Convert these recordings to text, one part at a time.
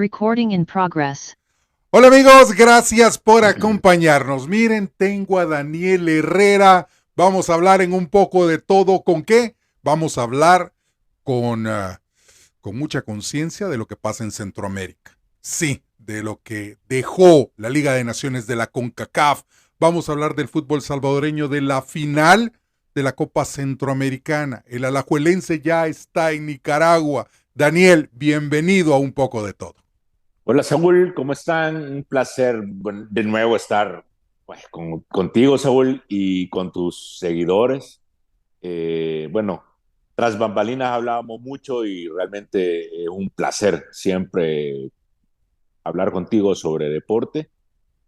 Recording in progress. Hola amigos, gracias por acompañarnos. Miren, tengo a Daniel Herrera. Vamos a hablar en un poco de todo. ¿Con qué? Vamos a hablar con mucha conciencia de lo que pasa en Centroamérica. Sí, de lo que dejó la Liga de Naciones de la CONCACAF. Vamos a hablar del fútbol salvadoreño, de la final de la Copa Centroamericana. El alajuelense ya está en Nicaragua. Daniel, bienvenido a Un Poco de Todo. Hola Saúl, ¿cómo están? Un placer de nuevo estar contigo, Saúl, y con tus seguidores. Bueno, tras bambalinas hablábamos mucho y realmente es un placer siempre hablar contigo sobre deporte,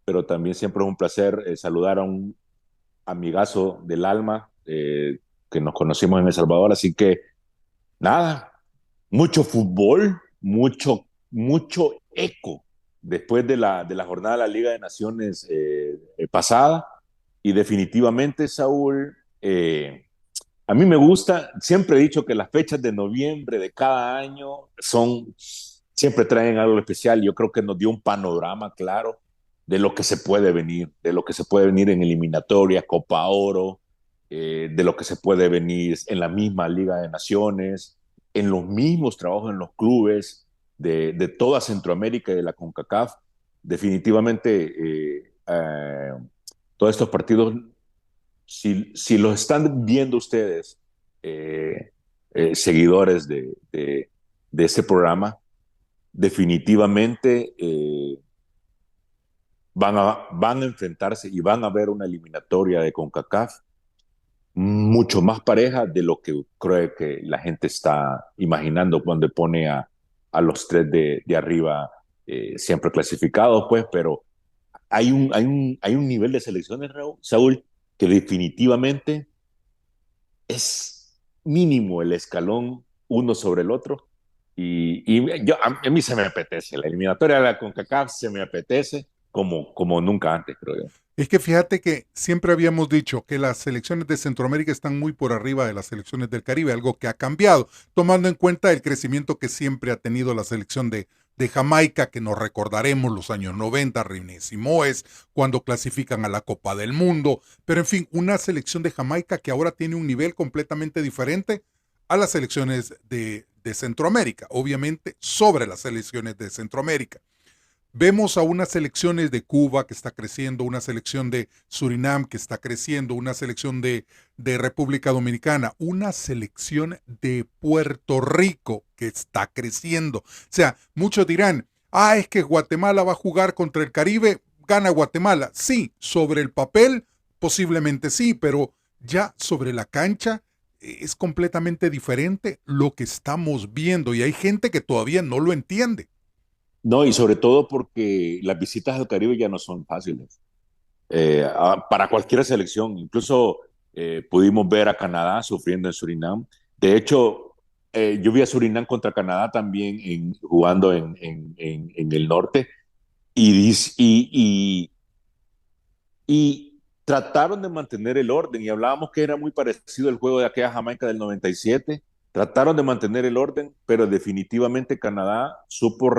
pero también siempre es un placer saludar a un amigazo del alma que nos conocimos en El Salvador. Así que nada, mucho fútbol, mucho eco después de la jornada de la Liga de Naciones pasada. Y definitivamente, Saúl, a mí me gusta, siempre he dicho que las fechas de noviembre de cada año siempre traen algo especial. Yo creo que nos dio un panorama claro de lo que se puede venir, en eliminatoria, Copa Oro, de lo que se puede venir en la misma Liga de Naciones, en los mismos trabajos en los clubes de toda Centroamérica y de la CONCACAF. Definitivamente, todos estos partidos, si los están viendo ustedes, seguidores de este programa, definitivamente van a enfrentarse y van a ver una eliminatoria de CONCACAF mucho más pareja de lo que creo que la gente está imaginando cuando pone a los tres de arriba siempre clasificados, pues. Pero hay un nivel de selecciones, Saúl, que definitivamente es mínimo el escalón uno sobre el otro. A mí se me apetece, la eliminatoria de la CONCACAF se me apetece como nunca antes, creo yo. Es que fíjate que siempre habíamos dicho que las selecciones de Centroamérica están muy por arriba de las selecciones del Caribe, algo que ha cambiado, tomando en cuenta el crecimiento que siempre ha tenido la selección de Jamaica, que nos recordaremos los años 90, Rines y Moes, cuando clasifican a la Copa del Mundo, pero en fin, una selección de Jamaica que ahora tiene un nivel completamente diferente a las selecciones de Centroamérica, obviamente sobre las selecciones de Centroamérica. Vemos a unas selecciones de Cuba que está creciendo, una selección de Surinam que está creciendo, una selección de República Dominicana, una selección de Puerto Rico que está creciendo. O sea, muchos dirán, es que Guatemala va a jugar contra el Caribe, gana Guatemala. Sí, sobre el papel posiblemente sí, pero ya sobre la cancha es completamente diferente lo que estamos viendo y hay gente que todavía no lo entiende. No, y sobre todo porque las visitas al Caribe ya no son fáciles. Para cualquier selección, incluso pudimos ver a Canadá sufriendo en Surinam. De hecho, yo vi a Surinam contra Canadá también jugando en el norte y, y trataron de mantener el orden, y hablábamos que era muy parecido al juego de aquella Jamaica del 97. Trataron de mantener el orden, pero definitivamente Canadá supo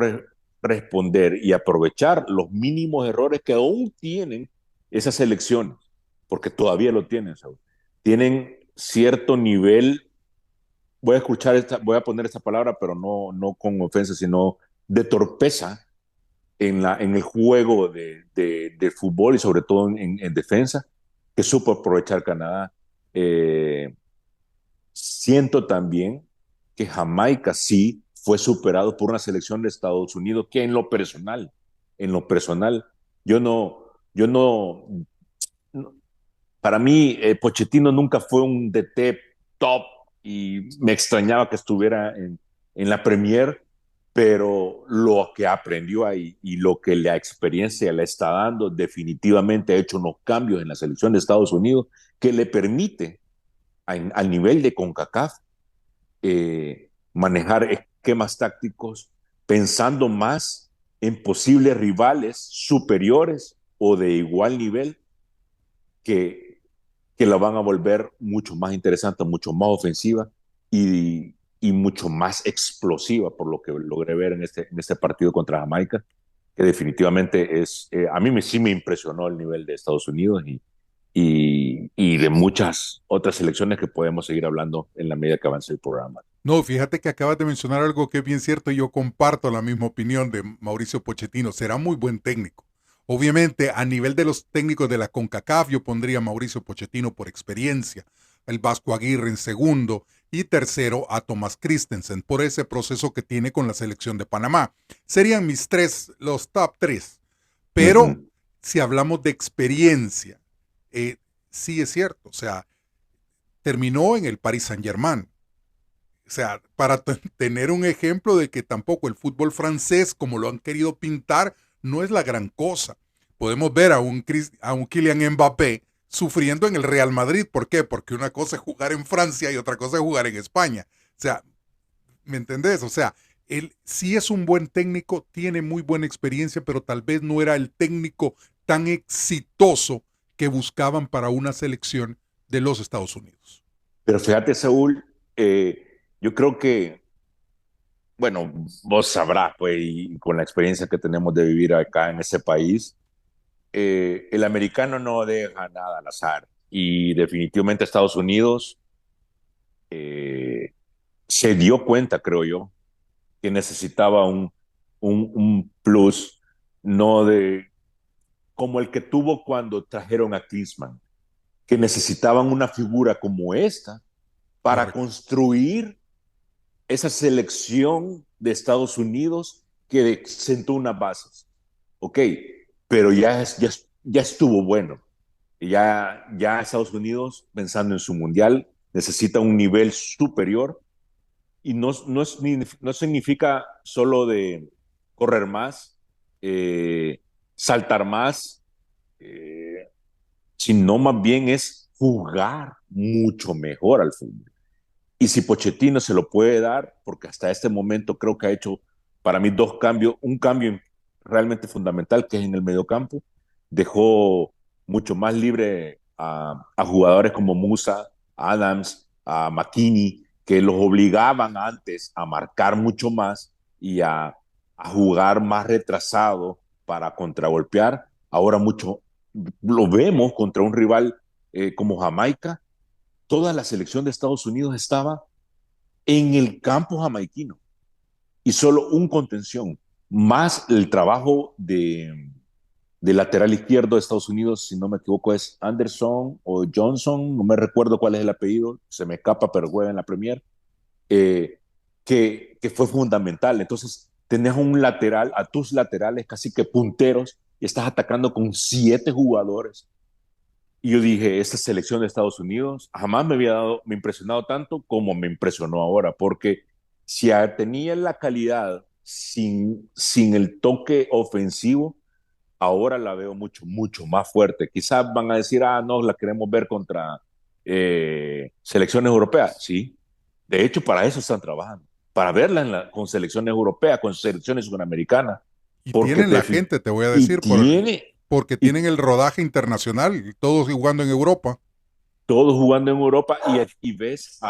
responder y aprovechar los mínimos errores que aún tienen esas selecciones, porque todavía lo tienen, Saúl. Tienen cierto nivel, voy a poner esta palabra, pero no con ofensa, sino de torpeza en el juego de fútbol, y sobre todo en defensa, que supo aprovechar Canadá. Siento también que Jamaica sí fue superado por una selección de Estados Unidos que en lo personal, yo no, para mí, Pochettino nunca fue un DT top, y me extrañaba que estuviera en la Premier, pero lo que aprendió ahí y lo que la experiencia le está dando, definitivamente ha hecho unos cambios en la selección de Estados Unidos que le permite al nivel de CONCACAF manejar esquemas tácticos pensando más en posibles rivales superiores o de igual nivel que la van a volver mucho más interesante, mucho más ofensiva, y y mucho más explosiva, por lo que logré ver en este partido contra Jamaica, que definitivamente a mí sí me impresionó el nivel de Estados Unidos y de muchas otras selecciones que podemos seguir hablando en la medida que avance el programa. No, fíjate que acabas de mencionar algo que es bien cierto y yo comparto la misma opinión de Mauricio Pochettino. Será muy buen técnico. Obviamente, a nivel de los técnicos de la CONCACAF, yo pondría a Mauricio Pochettino por experiencia, el Vasco Aguirre en segundo y tercero a Thomas Christensen por ese proceso que tiene con la selección de Panamá. Serían mis tres, los top tres. Pero si hablamos de experiencia, sí es cierto. O sea, terminó en el Paris Saint-Germain. O sea, para tener un ejemplo de que tampoco el fútbol francés, como lo han querido pintar, no es la gran cosa. Podemos ver a un Kylian Mbappé sufriendo en el Real Madrid. ¿Por qué? Porque una cosa es jugar en Francia y otra cosa es jugar en España. O sea, ¿me entendés? O sea, él sí es un buen técnico, tiene muy buena experiencia, pero tal vez no era el técnico tan exitoso que buscaban para una selección de los Estados Unidos. Pero fíjate, Saúl, yo creo que, bueno, vos sabrás, pues, y con la experiencia que tenemos de vivir acá en este país, el americano no deja nada al azar. Y definitivamente Estados Unidos eh, se dio cuenta, creo yo, que necesitaba un plus, no de como el que tuvo cuando trajeron a Klinsmann, que necesitaban una figura como esta para Correcto. construir esa selección de Estados Unidos que sentó unas bases. Ok, pero ya estuvo bueno. Ya Estados Unidos, pensando en su mundial, necesita un nivel superior y no significa solo de correr más, saltar más, eh, sino más bien es jugar mucho mejor al fútbol. Y si Pochettino se lo puede dar, porque hasta este momento creo que ha hecho para mí dos cambios, un cambio realmente fundamental que es en el mediocampo, dejó mucho más libre a jugadores como Musa, Adams, a McKinney, que los obligaban antes a marcar mucho más y a jugar más retrasado para contragolpear. Ahora mucho lo vemos contra un rival como Jamaica, toda la selección de Estados Unidos estaba en el campo jamaiquino y solo un contención, más el trabajo de lateral izquierdo de Estados Unidos, si no me equivoco, es Anderson o Johnson, no me recuerdo cuál es el apellido, se me escapa, pero juega en la Premier, eh, que fue fundamental. Entonces, tenés un lateral, a tus laterales casi que punteros, y estás atacando con 7 jugadores. Y yo dije, esta selección de Estados Unidos jamás me impresionado tanto como me impresionó ahora, porque si tenía la calidad sin el toque ofensivo, ahora la veo mucho, mucho más fuerte. Quizás van a decir, no, la queremos ver contra selecciones europeas. Sí, de hecho, para eso están trabajando, para verla con selecciones europeas, con selecciones sudamericanas, Y porque tienen la gente, te voy a y decir, tiene, porque y tienen el rodaje internacional, todos jugando en Europa. todos jugando en Europa y ves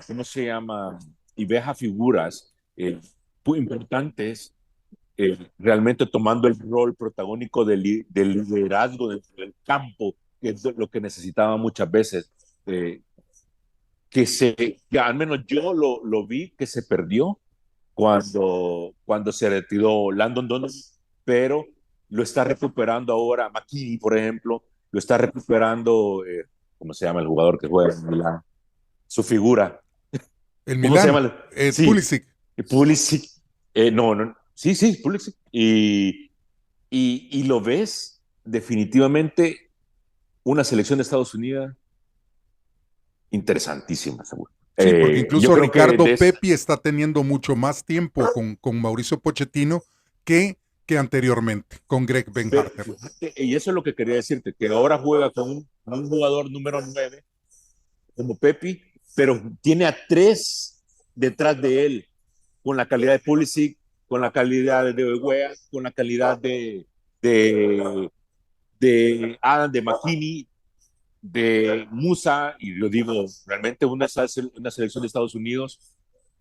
¿cómo se llama? Y ves a figuras muy importantes realmente tomando el rol protagónico del liderazgo del campo, que es lo que necesitaba muchas veces. eh, que al menos yo lo vi que se perdió cuando se retiró Landon Donovan, pero lo está recuperando ahora McKinney, por ejemplo, lo está recuperando, ¿cómo se llama el jugador que juega en Milán? Su figura. El ¿Cómo se Milán, llama? Sí, Pulisic. Pulisic. No, no, sí, sí, Pulisic. Y lo ves definitivamente una selección de Estados Unidos interesantísima, seguro. Sí, porque Yo incluso creo que Ricardo de esta, Pepi está teniendo mucho más tiempo con Mauricio Pochettino que anteriormente, con Greg Ben Harter. y eso es lo que quería decirte, que ahora juega con un jugador número 9 como Pepi, pero tiene a 3 detrás de él, con la calidad de Pulisic, con la calidad de Wea, con la calidad de, Adam, de McKinney, de Musa, y lo digo, realmente una selección de Estados Unidos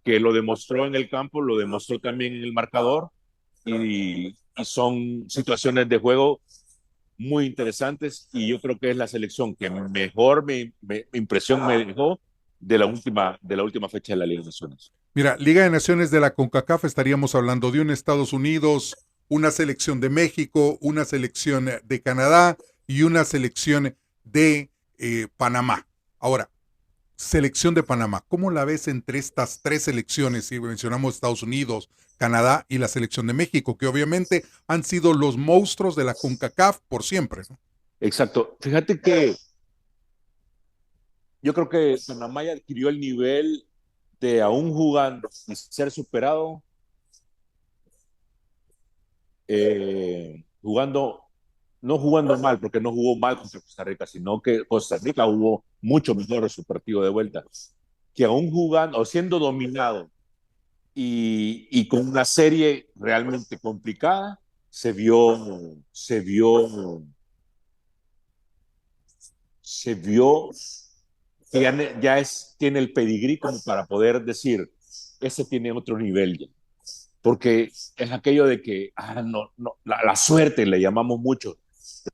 que lo demostró en el campo, lo demostró también en el marcador, y son situaciones de juego muy interesantes, y yo creo que es la selección que mejor impresión me dejó de la última fecha de la Liga de Naciones. Mira, Liga de Naciones de la CONCACAF estaríamos hablando de un Estados Unidos, una selección de México, una selección de Canadá y una selección de Panamá. Ahora, selección de Panamá, ¿cómo la ves entre estas tres selecciones? Si mencionamos Estados Unidos, Canadá y la selección de México, que obviamente han sido los monstruos de la CONCACAF por siempre, ¿no? Exacto. Fíjate que yo creo que Panamá ya adquirió el nivel de aún jugando y ser superado, jugando, no jugando mal, porque no jugó mal contra Costa Rica, sino que Costa Rica jugó mucho mejor en su partido de vuelta, que aún jugando o siendo dominado y con una serie realmente complicada, se vio que tiene el pedigrí como para poder decir, ese tiene otro nivel ya. Porque es aquello de que, no, no, la suerte le llamamos mucho.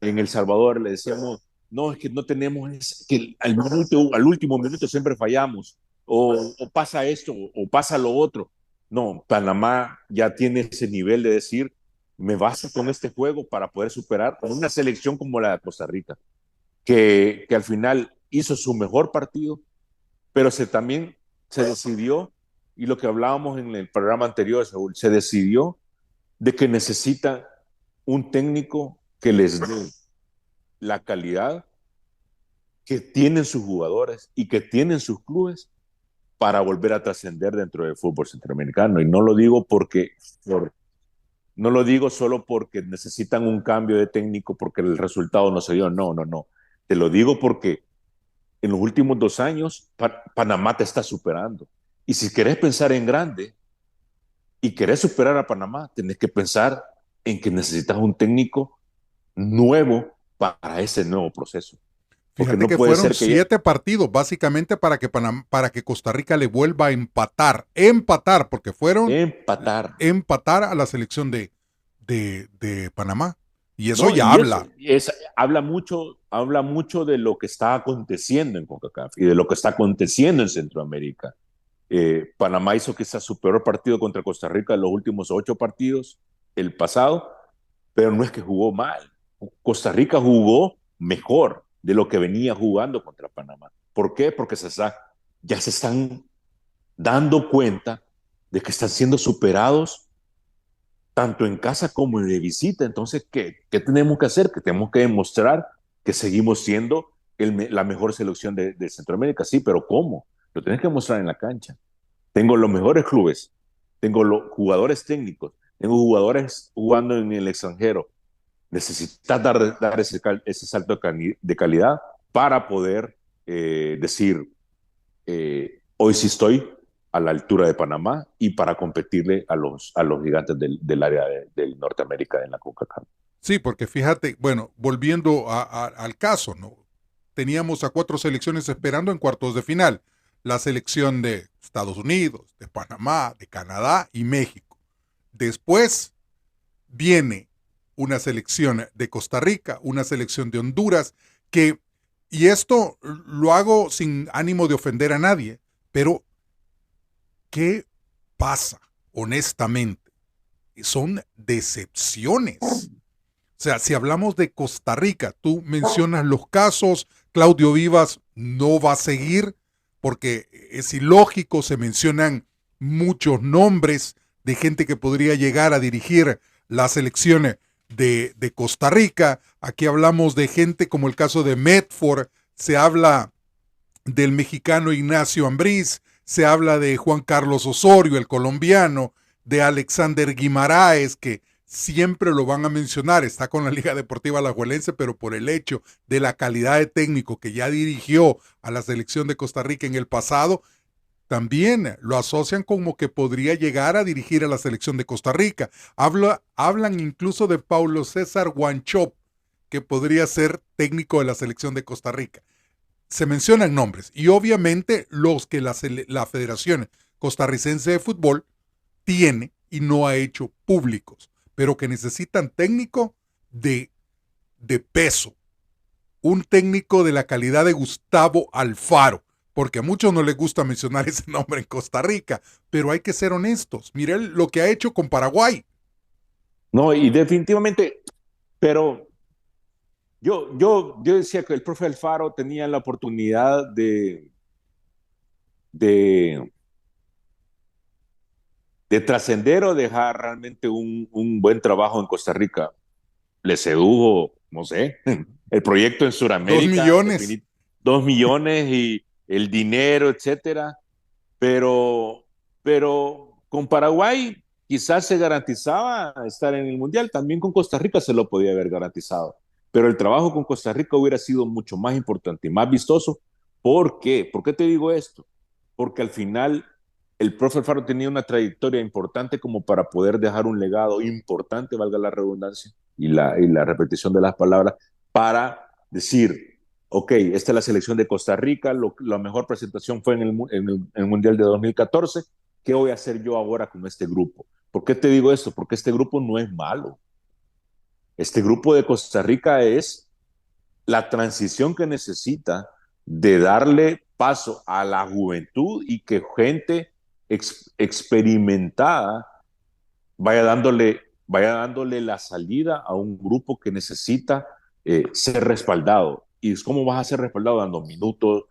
En El Salvador le decíamos, no, es que no tenemos, es que al último minuto siempre fallamos, o pasa esto, o pasa lo otro. No, Panamá ya tiene ese nivel de decir, me basta con este juego para poder superar con una selección como la de Costa Rica, que al final hizo su mejor partido, pero también se decidió, y lo que hablábamos en el programa anterior, Saúl, se decidió de que necesita un técnico que les dé la calidad que tienen sus jugadores y que tienen sus clubes para volver a trascender dentro del fútbol centroamericano. Y no lo digo no lo digo solo porque necesitan un cambio de técnico porque el resultado no se dio. No, no, no. Te lo digo porque en los últimos 2 años Panamá te está superando. Y si querés pensar en grande y querés superar a Panamá, tenés que pensar en que necesitas un técnico nuevo para ese nuevo proceso. Porque Fíjate no que puede fueron ser que 7 partidos, básicamente para que Costa Rica le vuelva a empatar, porque fueron empatar. empatar a la selección de Panamá. Y eso No, ya y eso habla. habla mucho de lo que está aconteciendo en CONCACAF y de lo que está aconteciendo en Centroamérica. Panamá hizo quizás su peor partido contra Costa Rica en los últimos 8 partidos, el pasado, pero no es que jugó mal. Costa Rica jugó mejor de lo que venía jugando contra Panamá. ¿Por qué? Porque ya se están dando cuenta de que están siendo superados tanto en casa como de visita. Entonces, ¿qué tenemos que hacer? Que tenemos que demostrar que seguimos siendo la mejor selección de Centroamérica. Sí, pero ¿cómo? Lo tenés que mostrar en la cancha. Tengo los mejores clubes, tengo los jugadores técnicos, tengo jugadores jugando en el extranjero. Necesitas dar ese salto de calidad para poder decir, hoy sí estoy a la altura de Panamá y para competirle a los gigantes del área del Norteamérica en la CONCACAF. Sí, porque fíjate, bueno, volviendo al caso, ¿no? Teníamos a 4 selecciones esperando en cuartos de final. La selección de Estados Unidos, de Panamá, de Canadá y México. Después viene una selección de Costa Rica, una selección de Honduras, que, y esto lo hago sin ánimo de ofender a nadie, pero ¿qué pasa, honestamente? Son decepciones. O sea, si hablamos de Costa Rica, tú mencionas los casos, Claudio Vivas no va a seguir porque es ilógico, se mencionan muchos nombres de gente que podría llegar a dirigir la selección de Costa Rica. Aquí hablamos de gente como el caso de Medford, se habla del mexicano Ignacio Ambriz, se habla de Juan Carlos Osorio, el colombiano, de Alexander Guimaraes, que siempre lo van a mencionar, está con la Liga Deportiva Alajuelense, pero por el hecho de la calidad de técnico que ya dirigió a la selección de Costa Rica en el pasado, también lo asocian como que podría llegar a dirigir a la selección de Costa Rica. Hablan incluso de Paulo César Wanchop, que podría ser técnico de la selección de Costa Rica. Se mencionan nombres y obviamente los que la federación costarricense de fútbol tiene y no ha hecho públicos, pero que necesitan técnico de peso. Un técnico de la calidad de Gustavo Alfaro, porque a muchos no les gusta mencionar ese nombre en Costa Rica, pero hay que ser honestos. Mire lo que ha hecho con Paraguay. No, y definitivamente, pero yo decía que el profe Alfaro tenía la oportunidad de, de trascender o dejar realmente un buen trabajo en Costa Rica. Le sedujo, no sé, el proyecto en 2 Sudamérica, millones. 2 millones y el dinero, etcétera. Pero con Paraguay quizás se garantizaba estar en el Mundial, también con Costa Rica se lo podía haber garantizado, pero el trabajo con Costa Rica hubiera sido mucho más importante y más vistoso. ¿Por qué? ¿Por qué te digo esto? Porque al final el profe Alfaro tenía una trayectoria importante como para poder dejar un legado importante, valga la redundancia y la repetición de las palabras, para decir, ok, esta es la selección de Costa Rica, la mejor presentación fue en el Mundial de 2014, ¿qué voy a hacer yo ahora con este grupo? ¿Por qué te digo esto? Porque este grupo no es malo. Este grupo de Costa Rica es la transición que necesita de darle paso a la juventud y que gente experimentada vaya dándole la salida a un grupo que necesita ser respaldado. ¿Y cómo vas a ser respaldado? Dando minutos,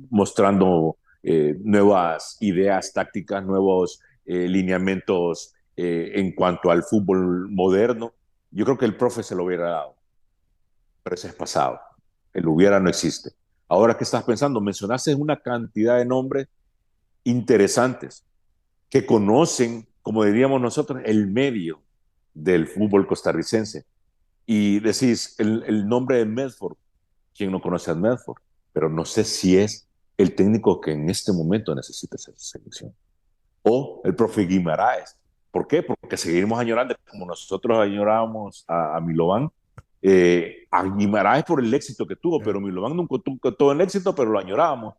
mostrando nuevas ideas tácticas, nuevos lineamientos en cuanto al fútbol moderno. Yo creo que el profe se lo hubiera dado, pero ese es pasado. El hubiera no existe. Ahora, ¿qué estás pensando? Mencionaste una cantidad de nombres interesantes que conocen, como diríamos nosotros, el medio del fútbol costarricense. Y decís el nombre de Medford. ¿Quién no conoce a Medford? Pero no sé si es el técnico que en este momento necesita esa selección. O el profe Guimaraes. ¿Por qué? Porque seguimos añorando, como nosotros añorábamos a Milovan, a Guimaraes por el éxito que tuvo, pero Milovan nunca tuvo todo el éxito, pero lo añorábamos.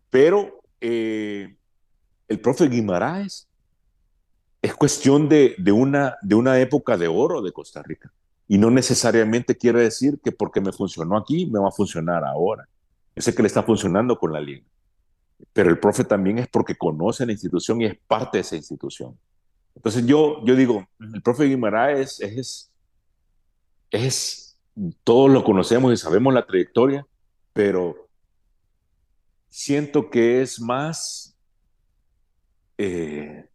Pero el profe Guimaraes es cuestión de una época de oro de Costa Rica. Y no necesariamente quiere decir que porque me funcionó aquí, me va a funcionar ahora. Yo sé que le está funcionando con la liga. Pero el profe también es porque conoce la institución y es parte de esa institución. Entonces yo digo, el profe Guimaraes todos lo conocemos y sabemos la trayectoria, pero siento que es más de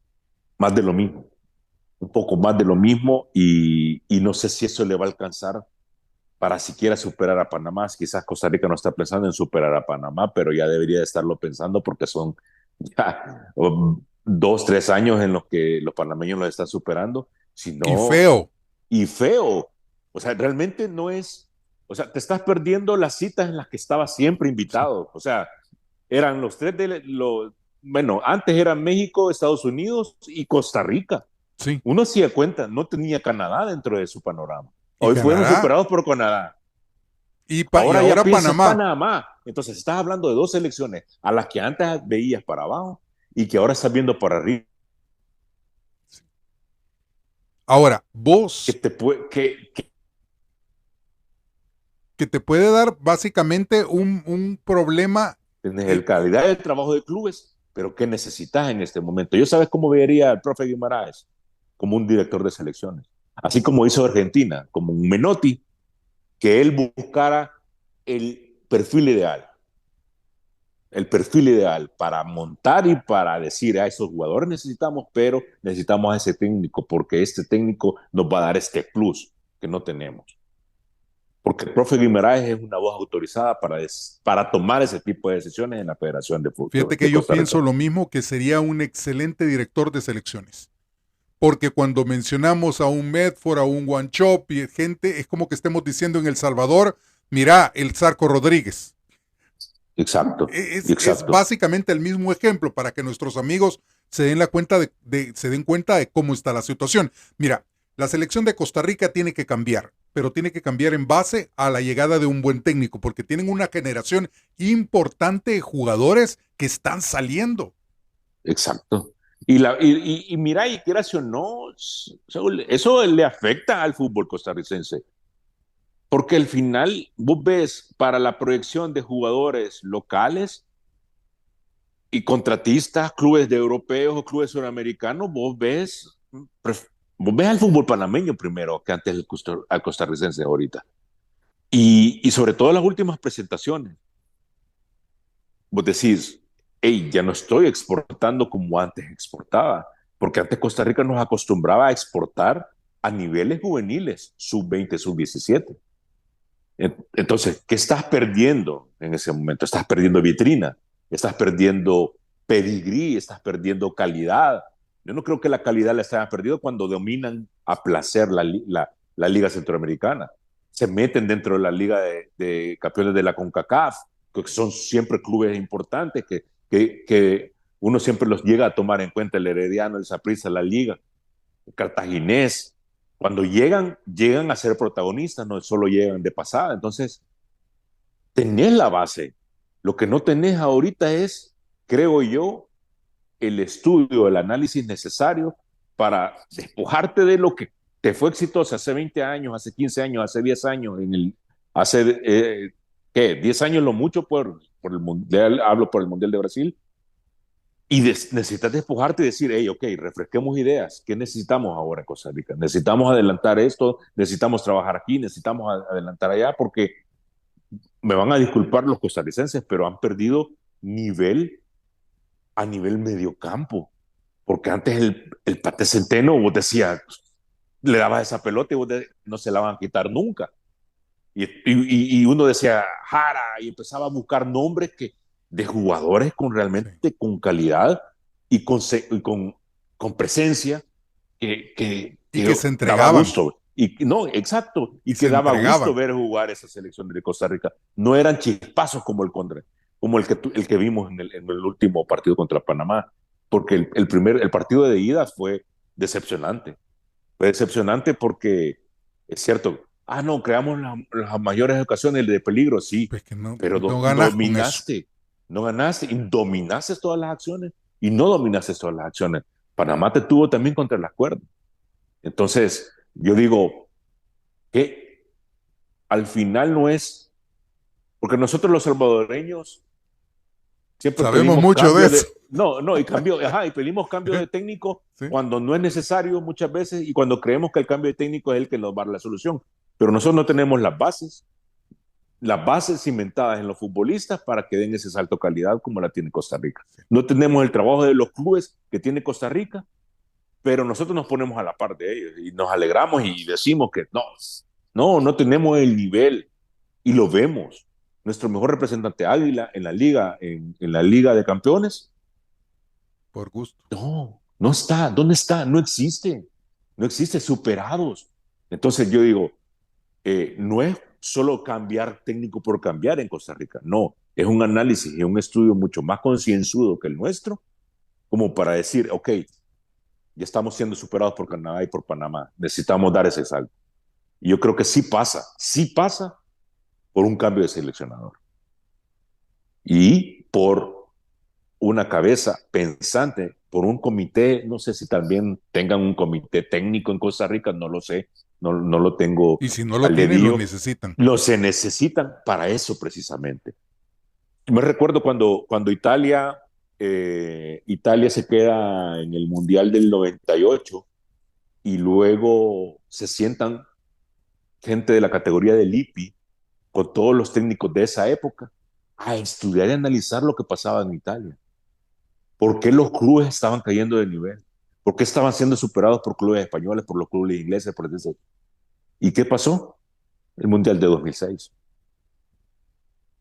lo mismo. Un poco más de lo mismo y no sé si eso le va a alcanzar para siquiera superar a Panamá. Quizás Costa Rica no está pensando en superar a Panamá, pero ya debería de estarlo pensando porque son ya 2, 3 años en los que los panameños lo están superando. Si Y no, feo. y feo. O sea, realmente no es, o sea, te estás perdiendo las citas en las que estaba siempre Sí. invitado. O sea, eran los tres bueno, antes eran México, Estados Unidos y Costa Rica. Sí. Uno se da cuenta, no tenía Canadá dentro de su panorama. Y Hoy fueron Canadá. superados por Canadá. Y Ahora ya ahora piensas Panamá. Panamá. Entonces estás hablando de dos selecciones a las que antes veías para abajo y que ahora estás viendo para arriba. Ahora, Que vos, te puede, que que te puede dar básicamente un problema. tienes eh, el calidad de trabajo de clubes, pero ¿qué necesitas en este momento? Yo sabes cómo vería al profe Guimaraes como un director de selecciones. Así como hizo Argentina, como un Menotti, que él buscara el perfil ideal. El perfil ideal para montar y para decir a esos jugadores necesitamos, pero necesitamos a ese técnico porque este técnico nos va a dar este plus que no tenemos. Porque el profe Guimaraes es una voz autorizada para tomar ese tipo de decisiones en la Federación de Fútbol Fíjate de que yo Costa Rica. pienso lo mismo, que sería un excelente director de selecciones. Porque cuando mencionamos a un Medford, a un Wanchop y gente, es como que estemos diciendo en El Salvador, mira, el Zarco Rodríguez. Exacto, Es exacto. básicamente el mismo ejemplo para que nuestros amigos se den cuenta de cómo está la situación. Mira, la selección de Costa Rica tiene que cambiar, pero tiene que cambiar en base a la llegada de un buen técnico, porque tienen una generación importante de jugadores que están saliendo. exacto. Y mira, y quieras o no, Saúl, eso le afecta al fútbol costarricense. Porque al final vos ves para la proyección de jugadores locales y contratistas, clubes de europeos o clubes suramericanos, vos ves al fútbol panameño primero que antes al costarricense ahorita. Y sobre todo las últimas presentaciones, vos decís, hey, ya no estoy exportando como antes exportaba, porque antes Costa Rica nos acostumbraba a exportar a niveles juveniles, sub-20, sub-17. Entonces, ¿qué estás perdiendo en ese momento? Estás perdiendo vitrina, estás perdiendo pedigrí, estás perdiendo calidad. Yo no creo que la calidad la hayan perdido cuando dominan a placer la Liga Centroamericana. Se meten dentro de la Liga de Campeones de la CONCACAF, que son siempre clubes importantes, que uno siempre los llega a tomar en cuenta, el Herediano, el Saprissa, la Liga, el Cartaginés. Cuando llegan a ser protagonistas, no solo llegan de pasada. Entonces, tenés la base. Lo que no tenés ahorita es, creo yo, el estudio, el análisis necesario para despojarte de lo que te fue exitoso hace 20 años, hace 15 años, hace 10 años, hace, ¿qué? 10 años lo mucho por el Mundial, hablo por el Mundial de Brasil, y necesitas despojarte y decir, hey, ok, refresquemos ideas. ¿Qué necesitamos ahora en Costa Rica? Necesitamos adelantar esto, necesitamos trabajar aquí, necesitamos adelantar allá, porque me van a disculpar los costarricenses, pero han perdido nivel a nivel mediocampo. Porque antes el Pate Centeno, vos decías, le dabas esa pelota y no se la van a quitar nunca. Y uno decía Jara y empezaba a buscar nombres de jugadores con Sí. realmente con calidad y con presencia Y que que se daba entregaban, gusto. Y no, exacto, y y se que daba gusto entregaban. ver jugar esa selección de Costa Rica. No eran chispazos como el que vimos en el último partido contra Panamá, porque el partido de ida fue decepcionante. Fue decepcionante porque es cierto, no, creamos las mayores ocasiones de peligro, sí, Pues que no, pero no ganas con eso. dominaste, no ganaste y dominaste todas las acciones y no dominaste todas las acciones. Panamá te tuvo también contra las cuerdas. Entonces, yo digo que al final no es, porque nosotros los salvadoreños siempre Sabemos pedimos mucho de cambio eso. y pedimos cambio de técnico ¿Sí? cuando no es necesario muchas veces y cuando creemos que el cambio de técnico es el que nos va a dar la solución. Pero nosotros no tenemos las bases cimentadas en los futbolistas para que den ese salto de calidad como la tiene Costa Rica. No tenemos el trabajo de los clubes que tiene Costa Rica, pero nosotros nos ponemos a la par de ellos y nos alegramos y decimos que no tenemos el nivel y lo vemos. Nuestro mejor representante Águila en la liga, en la liga de campeones, Por gusto. no está. ¿Dónde está? No existe. No existe, superados. Entonces yo digo, no es solo cambiar técnico por cambiar en Costa Rica, no, es un análisis y un estudio mucho más concienzudo que el nuestro, como para decir, ok, ya estamos siendo superados por Canadá y por Panamá, necesitamos dar ese salto. Y yo creo que sí pasa por un cambio de seleccionador y por una cabeza pensante, por un comité, no sé si también tengan un comité técnico en Costa Rica, no lo sé, no lo tengo Y si no lo al tienen, lo dedillo, necesitan. lo se necesitan para eso precisamente. Me recuerdo cuando Italia se queda en el Mundial del 98 y luego se sientan gente de la categoría del IPI con todos los técnicos de esa época a estudiar y analizar lo que pasaba en Italia. ¿Por qué los clubes estaban cayendo de nivel? ¿Por qué estaban siendo superados por clubes españoles, por los clubes ingleses? Por eso? ¿Y qué pasó? El Mundial de 2006.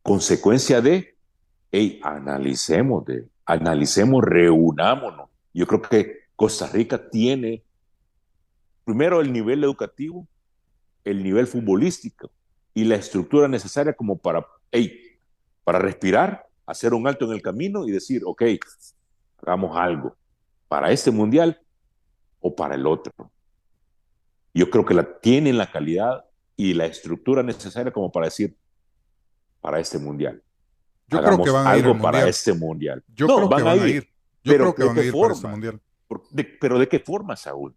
Consecuencia de, hey, analicemos, reunámonos. Yo creo que Costa Rica tiene primero el nivel educativo, el nivel futbolístico y la estructura necesaria como para respirar, hacer un alto en el camino y decir, ok, hagamos algo para este mundial o para el otro. Yo creo que tienen la calidad y la estructura necesaria como para decir, para este mundial. Yo creo que Hagamos van a ir al algo para mundial. este mundial. Yo No, creo que van a van a ir, ir. Yo creo Pero que ¿de van a qué ir para este forma? mundial. Pero ¿de qué forma, Saúl?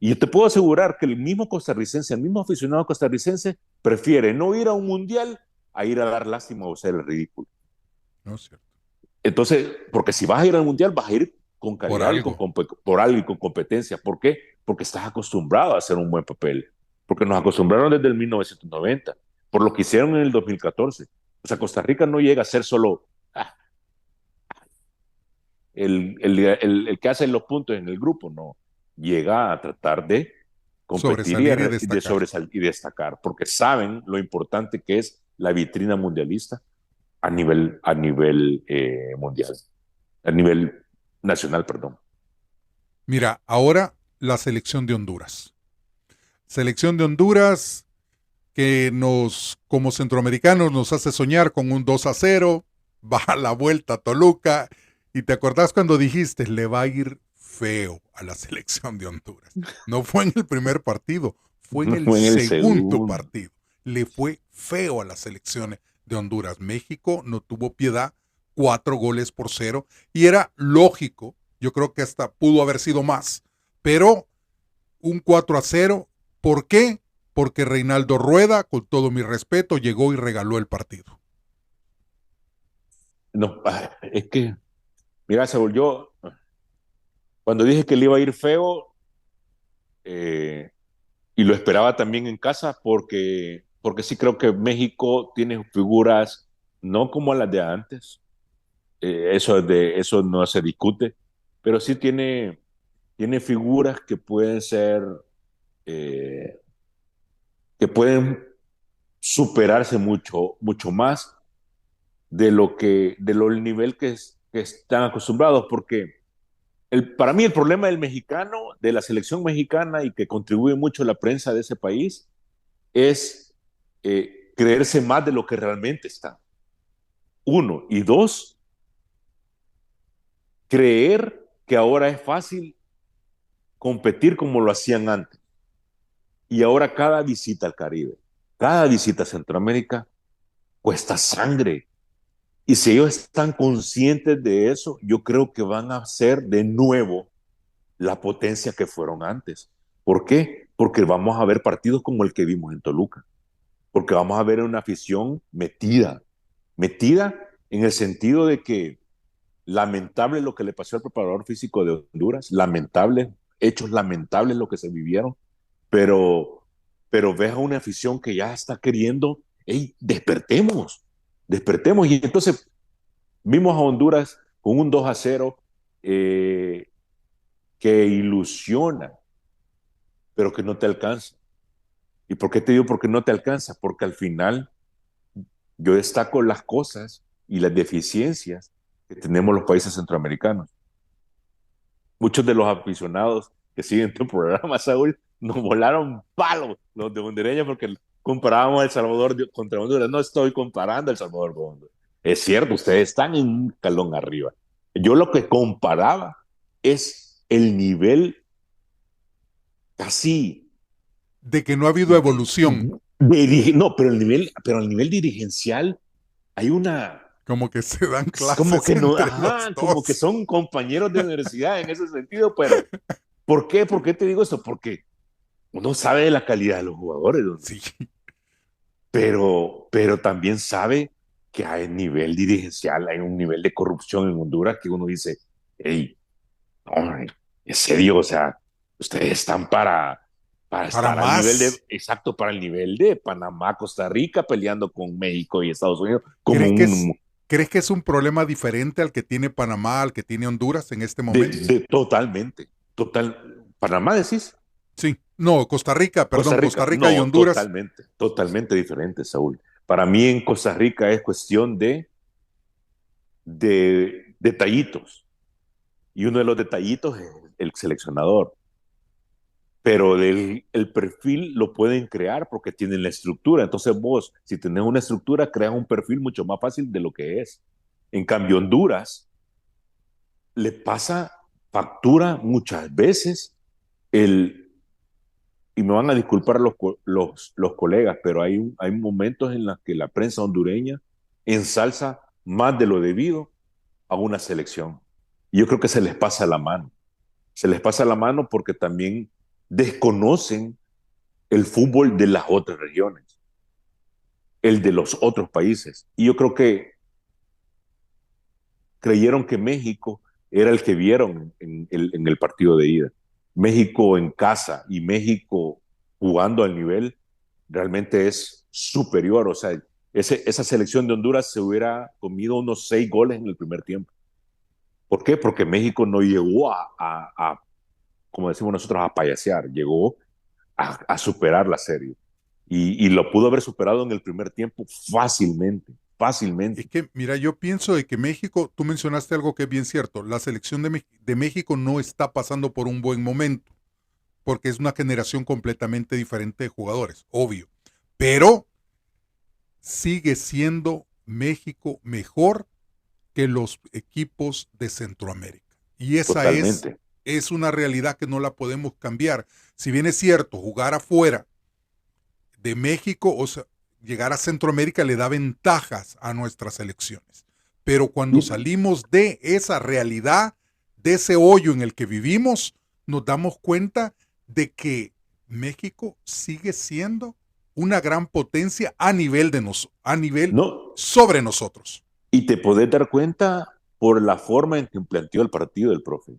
Y yo te puedo asegurar que el mismo costarricense, el mismo aficionado costarricense, prefiere no ir a un mundial a ir a dar lástima o ser el ridículo. No es cierto. Entonces, porque si vas a ir al mundial, vas a ir con Por calidad y algo. por algo y con competencia. ¿Por qué? Porque estás acostumbrado a hacer un buen papel. Porque nos acostumbraron desde el 1990, por lo que hicieron en el 2014. O sea, Costa Rica no llega a ser solo el que hace los puntos en el grupo, no. Llega a tratar de competir Sobresalir y de destacar. sobresalir y destacar, porque saben lo importante que es la vitrina mundialista a nivel mundial, a nivel nacional, perdón. Mira, ahora la selección de Honduras. Selección de Honduras que nos, como centroamericanos, nos hace soñar con un 2-0, va a la vuelta a Toluca, y te acordás cuando dijiste, le va a ir feo a la selección de Honduras. No fue en el primer partido, fue en el Fue en el segundo segundo. partido. Le fue feo a las selecciones de Honduras. México no tuvo piedad, 4-0, y era lógico, yo creo que hasta pudo haber sido más, pero un 4-0, ¿por qué? Porque Reinaldo Rueda, con todo mi respeto, llegó y regaló el partido. No, es que, mira, Saúl, yo cuando dije que le iba a ir feo, eh, y lo esperaba también en casa, porque sí creo que México tiene figuras no como las de antes, eso no se discute, pero sí tiene figuras que pueden ser, eh, que pueden superarse mucho, mucho más de lo el nivel que están acostumbrados, porque para mí el problema del mexicano, de la selección mexicana y que contribuye mucho a la prensa de ese país, es creerse más de lo que realmente está. Uno. Y dos, creer que ahora es fácil competir como lo hacían antes. Y ahora cada visita al Caribe, cada visita a Centroamérica cuesta sangre. Y si ellos están conscientes de eso, yo creo que van a ser de nuevo la potencia que fueron antes. ¿Por qué? Porque vamos a ver partidos como el que vimos en Toluca. Porque vamos a ver una afición metida en el sentido de que lamentable lo que le pasó al preparador físico de Honduras, lamentable, hechos lamentables lo que se vivieron, pero, pero ves a una afición que ya está queriendo, hey, despertemos, despertemos. Y entonces vimos a Honduras con un 2-0 que ilusiona, pero que no te alcanza. ¿Y por qué te digo por qué no te alcanza? Porque al final yo destaco las cosas y las deficiencias que tenemos los países centroamericanos. Muchos de los aficionados que siguen tu programa, Saúl, nos volaron palos los de hondureños porque comparábamos a El Salvador contra Honduras. No estoy comparando a El Salvador con Honduras. Es cierto, ustedes están en un calón arriba. Yo lo que comparaba es el nivel casi De que no ha habido evolución, no, pero el nivel dirigencial hay una, como que se dan como clases que no, entre los ajá, como que dos. son compañeros de universidad en ese sentido, pero ¿por qué? ¿Por qué te digo esto? Porque uno sabe de la calidad de los jugadores, Sí, pero también sabe que hay nivel dirigencial, hay un nivel de corrupción en Honduras que uno dice, hey, no, en serio, o sea, ustedes están para para estar al nivel de, más. exacto, para el nivel de Panamá, Costa Rica, peleando con México y Estados Unidos, como ¿Crees que es, un, ¿Crees que es un problema diferente al que tiene Panamá, al que tiene Honduras en este momento? totalmente, Panamá decís, Sí, no, Costa Rica, Costa perdón, Costa Rica, Rica y no, Honduras. totalmente diferente, Saúl. Para mí en Costa Rica es cuestión de detallitos. Y uno de los detallitos es el seleccionador. Pero el perfil lo pueden crear porque tienen la estructura. Entonces vos, si tenés una estructura, creas un perfil mucho más fácil de lo que es. En cambio, Honduras le pasa factura muchas veces el, y me van a disculpar los colegas, pero hay momentos en los que la prensa hondureña ensalza más de lo debido a una selección. Y yo creo que se les pasa la mano. Se les pasa la mano porque también desconocen el fútbol de las otras regiones, el de los otros países. Y yo creo que creyeron que México era el que vieron en el partido de ida. México en casa y México jugando al nivel realmente es superior. O sea, esa selección de Honduras se hubiera comido unos 6 goles en el primer tiempo. ¿Por qué? Porque México no llegó como decimos nosotros, a payasear, llegó a superar la serie. Y lo pudo haber superado en el primer tiempo fácilmente, Es fácilmente. que, mira, yo pienso de que México, tú mencionaste algo que es bien cierto, la selección de México no está pasando por un buen momento, porque es una generación completamente diferente de jugadores, obvio. Pero sigue siendo México mejor que los equipos de Centroamérica. Y esa Totalmente. es una realidad que no la podemos cambiar. Si bien es cierto, jugar afuera de México, o sea, llegar a Centroamérica le da ventajas a nuestras elecciones. Pero cuando salimos de esa realidad, de ese hoyo en el que vivimos, nos damos cuenta de que México sigue siendo una gran potencia a nivel a nivel No, sobre nosotros. y te podés dar cuenta por la forma en que planteó el partido el profe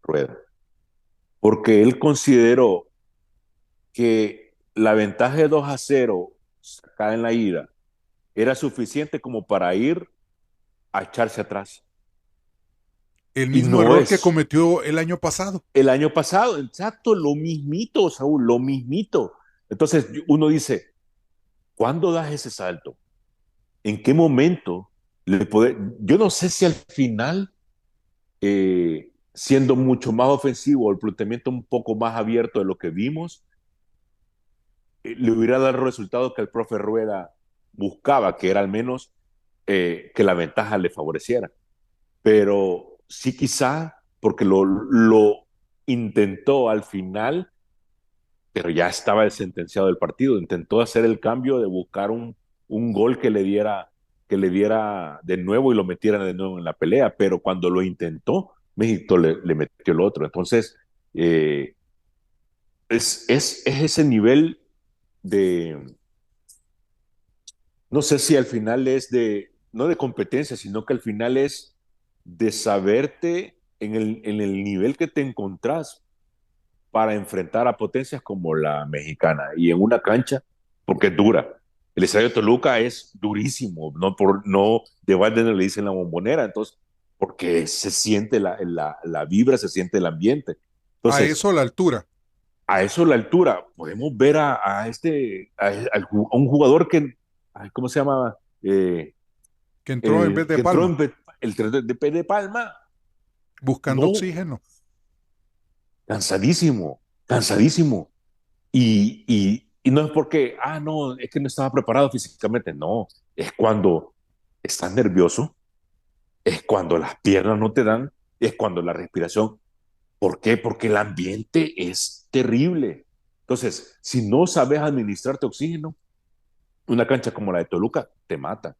Rueda, porque él consideró que la ventaja de 2-0 sacada en la ida era suficiente como para ir a echarse atrás. El Y mismo no error que es. cometió el año pasado. El año pasado, exacto, lo mismito, Saúl, lo mismito. Entonces uno dice, ¿cuándo das ese salto? ¿En qué momento le puede? Yo no sé si al final, siendo mucho más ofensivo, el planteamiento un poco más abierto de lo que vimos, le hubiera dado el resultado que el profe Rueda buscaba, que era al menos que la ventaja le favoreciera. Pero sí quizá, porque lo intentó al final, pero ya estaba sentenciado el partido. Intentó hacer el cambio de buscar un gol que le diera de nuevo y lo metiera de nuevo en la pelea, pero cuando lo intentó, México le metió el otro. Entonces, eh, es ese nivel de, no sé si al final es de, no de competencia, sino que al final es de saberte en el nivel que te encontrás para enfrentar a potencias como la mexicana y en una cancha, porque es dura. El estadio de Toluca es durísimo, no de balde no le dicen la bombonera, entonces, porque se siente la vibra, se siente el ambiente. A Entonces, eso la altura, a eso la altura, podemos ver a un jugador que, ay, ¿cómo se llama? que entró en vez de Que entró Palma, el 3 de Palma, buscando no, oxígeno. cansadísimo, cansadísimo. Y no es porque, no, es que no estaba preparado físicamente, no, es cuando estás nervioso, es cuando las piernas no te dan, es cuando la respiración, ¿por qué? Porque el ambiente es terrible. Entonces, si no sabes administrarte oxígeno, una cancha como la de Toluca te mata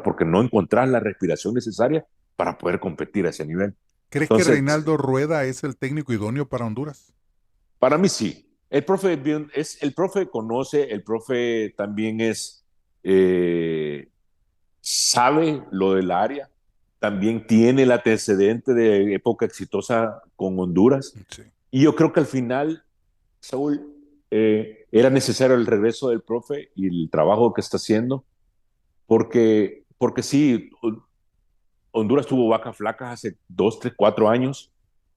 porque no encontrás la respiración necesaria para poder competir a ese nivel. ¿Crees que Entonces, Reinaldo Rueda es el técnico idóneo para Honduras? para mí sí. El profe conoce, el profe también eh, sabe lo del área, también tiene el antecedente de época exitosa con Honduras. Sí. Y yo creo que al final, Saúl, era necesario el regreso del profe y el trabajo que está haciendo, porque sí, Honduras tuvo vacas flacas hace 2, 3, 4 años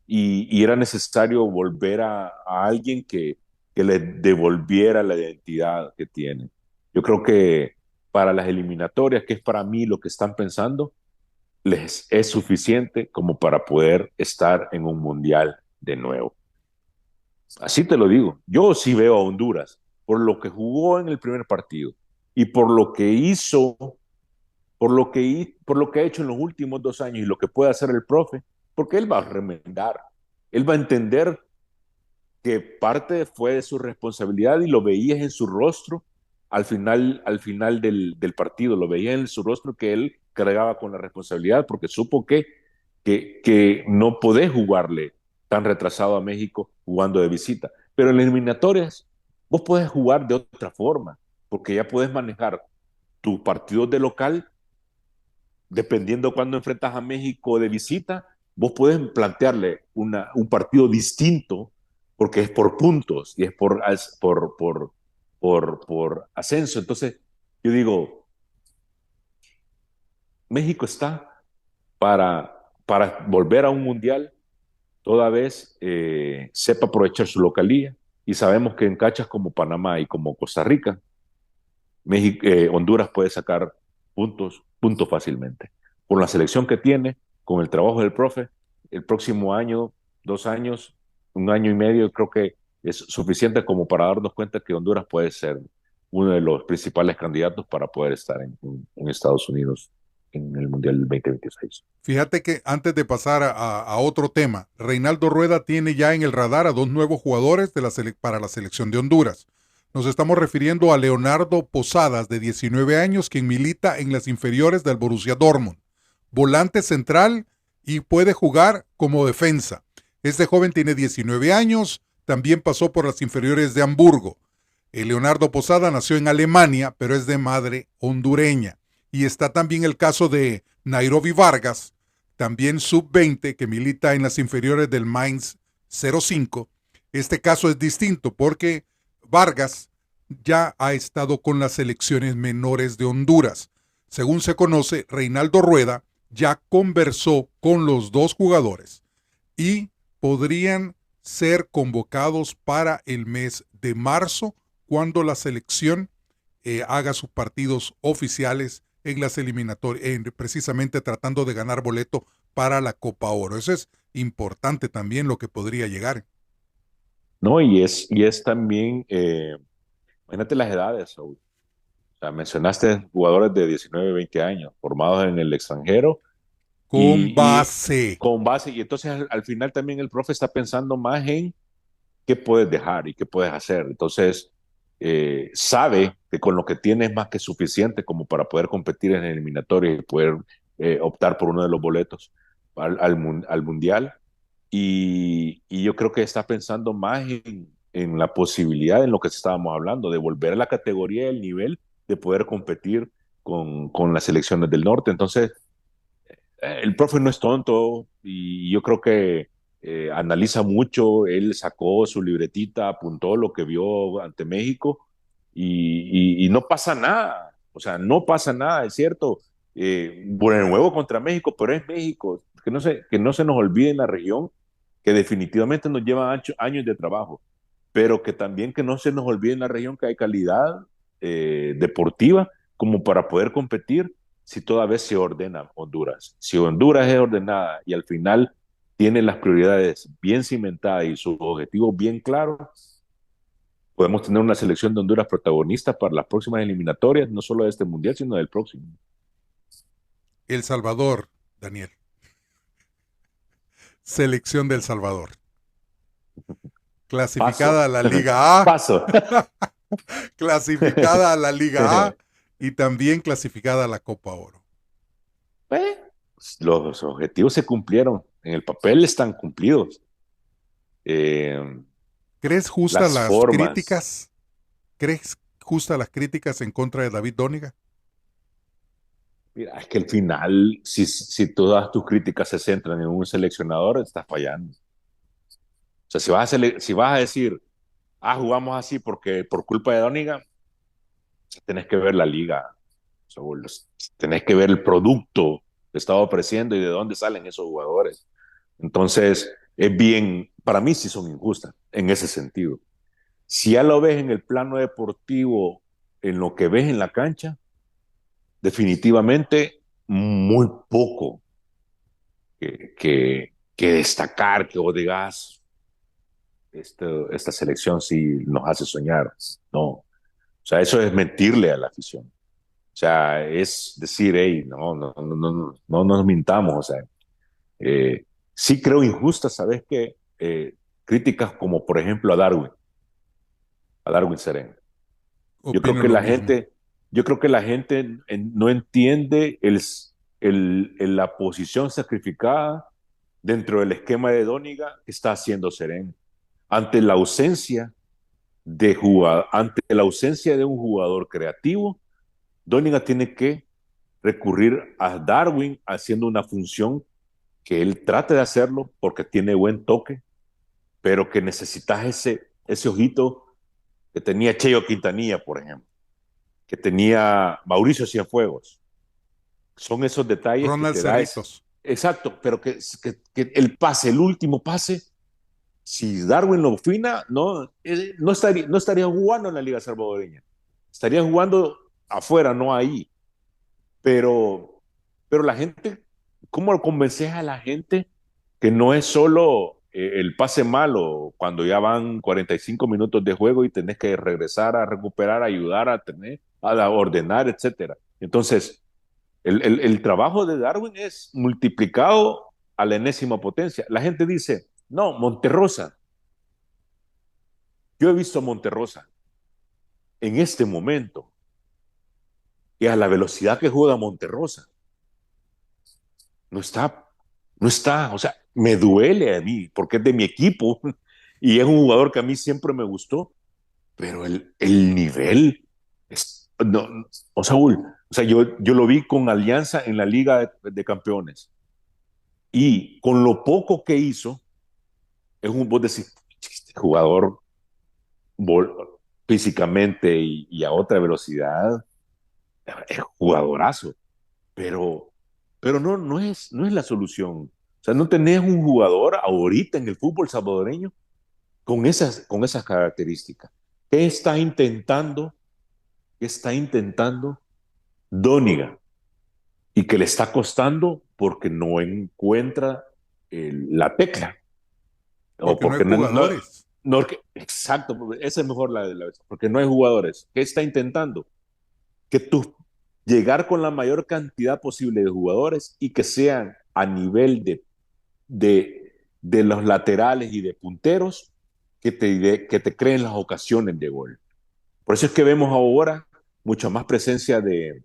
y era necesario volver a alguien que le devolviera la identidad que tiene. Yo creo que para las eliminatorias, que es para mí lo que están pensando, les es suficiente como para poder estar en un mundial de nuevo. Así te lo digo. Yo sí veo a Honduras por lo que jugó en el primer partido y por lo que hizo, por lo que ha hecho en los últimos 2 años y lo que puede hacer el profe, porque él va a remendar, él va a entender que parte fue de su responsabilidad y lo veías en su rostro al final del partido, lo veías en su rostro que él cargaba con la responsabilidad porque supo que que no podés jugarle tan retrasado a México jugando de visita. Pero en las eliminatorias vos podés jugar de otra forma, porque ya podés manejar tus partidos de local, dependiendo cuando enfrentas a México de visita, vos podés plantearle un partido distinto, porque es por puntos y es por ascenso. Entonces, yo digo, México está para volver a un mundial toda vez sepa aprovechar su localía. Y sabemos que en cachas como Panamá y como Costa Rica, Honduras puede sacar puntos fácilmente. Con la selección que tiene, con el trabajo del profe, el próximo año, 2 años, 1 año y medio, creo que es suficiente como para darnos cuenta que Honduras puede ser uno de los principales candidatos para poder estar en Estados Unidos en el Mundial del 2026. Fíjate que antes de pasar a otro tema, Reinaldo Rueda tiene ya en el radar a dos nuevos jugadores para la selección de Honduras. Nos estamos refiriendo a Leonardo Posadas, de 19 años, quien milita en las inferiores del Borussia Dortmund. Volante central y puede jugar como defensa. Este joven tiene 19 años, también pasó por las inferiores de Hamburgo. Leonardo Posada nació en Alemania, pero es de madre hondureña. Y está también el caso de Nairobi Vargas, también sub-20, que milita en las inferiores del Mainz 05. Este caso es distinto porque Vargas ya ha estado con las selecciones menores de Honduras. Según se conoce, Reinaldo Rueda ya conversó con los dos jugadores y podrían ser convocados para el mes de marzo, cuando la selección haga sus partidos oficiales en las eliminatorias, precisamente tratando de ganar boleto para la Copa Oro. Eso es importante también, lo que podría llegar. No, y es también, imagínate las edades, Saúl. O sea, mencionaste jugadores de 19, 20 años, formados en el extranjero Con y base. con base, y entonces al final también el profe está pensando más en qué puedes dejar y qué puedes hacer. Entonces, sabe que con lo que tiene es más que suficiente como para poder competir en el eliminatorio y poder optar por uno de los boletos al Mundial. Y yo creo que está pensando más en la posibilidad, en lo que estábamos hablando, de volver a la categoría, el nivel de poder competir con las selecciones del norte. Entonces, el profe no es tonto y yo creo que analiza mucho. Él sacó su libretita, apuntó lo que vio ante México y no pasa nada. O sea, no pasa nada, es cierto. Bueno, el nuevo contra México, pero es México. Que no se nos olvide en la región que definitivamente nos lleva años de trabajo, pero que también que no se nos olvide en la región que hay calidad deportiva como para poder competir si toda vez se ordena Honduras. Si Honduras es ordenada y al final tiene las prioridades bien cimentadas y sus objetivos bien claros, podemos tener una selección de Honduras protagonista para las próximas eliminatorias, no solo de este mundial, sino del próximo. El Salvador, Daniel. Selección del Salvador. Clasificada a Paso. la Liga A, Paso. clasificada a la Liga A y también clasificada a la Copa Oro. Los objetivos se cumplieron, en el papel están cumplidos. Eh, ¿Crees justas las las formas, críticas? ¿Crees justas las críticas en contra de David Dóniga? mira, es que al final, si todas tus críticas se centran en un seleccionador, estás fallando. O sea, si vas a decir, jugamos así porque por culpa de Doniga, tenés que ver la liga, tenés que ver el producto que está ofreciendo y de dónde salen esos jugadores. Entonces, es bien, para mí sí son injustas en ese sentido. Si ya lo ves en el plano deportivo, en lo que ves en la cancha, definitivamente muy poco que destacar, que vos digas, esta selección sí nos hace soñar. No, o sea, eso es mentirle a la afición. O sea, es decir, hey, no nos mintamos. O sea, sí creo injusta, ¿sabes qué? Críticas como, por ejemplo, a Darwin Serena. Yo creo Opino que lo la mismo. gente, yo creo que la gente no entiende la posición sacrificada dentro del esquema de Dóniga que está haciendo Serén. Ante la ausencia ante la ausencia de un jugador creativo, Dóniga tiene que recurrir a Darwin haciendo una función que él trate de hacerlo porque tiene buen toque, pero que necesitas ese ojito que tenía Cheyo Quintanilla, por ejemplo, que tenía Mauricio Cienfuegos. Son esos detalles que Ronald te da ese. Cerritos. Exacto, pero que el pase, el último pase, si Darwin lo fina, no estaría jugando en la Liga Salvadoreña. Estaría jugando afuera, no ahí. Pero la gente, ¿cómo convences a la gente que no es solo el pase malo cuando ya van 45 minutos de juego y tenés que regresar a recuperar, ayudar a tener, a ordenar, etcétera? Entonces, el trabajo de Darwin es multiplicado a la enésima potencia. La gente dice, no, Monterrosa. Yo he visto a Monterrosa en este momento y a la velocidad que juega Monterrosa. No está, no está, o sea, me duele a mí porque es de mi equipo y es un jugador que a mí siempre me gustó, pero el nivel es, no, o sea, yo lo vi con Alianza en la Liga de Campeones y con lo poco que hizo, vos decís, este jugador físicamente y a otra velocidad, es jugadorazo, pero, pero no es la solución. O sea, no tenés un jugador ahorita en el fútbol salvadoreño con esas características. ¿Qué qué está intentando Dóniga? Y que le está costando porque no encuentra la tecla. O Porque no hay porque jugadores. exacto, esa es mejor la vez, porque no hay jugadores. ¿Qué está intentando? Que tú llegar con la mayor cantidad posible de jugadores y que sean a nivel de los laterales y de punteros que te creen las ocasiones de gol. Por eso es que vemos ahora mucha más presencia de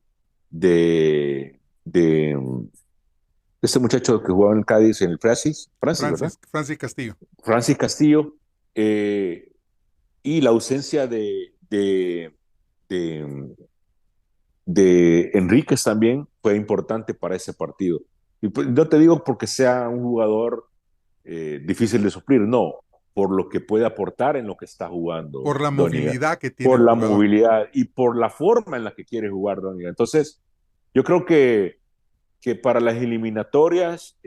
este muchacho que jugaba en el Cádiz, en el Francis, ¿verdad? Francis Castillo. Francis Castillo, y la ausencia de, de Enríquez también fue importante para ese partido. Y pues, no te digo porque sea un jugador difícil de suplir, no, por lo que puede aportar en lo que está jugando Por la Doniga, movilidad que tiene por el la jugador. movilidad y por la forma en la que quiere jugar Doniga. Entonces, yo creo que para las eliminatorias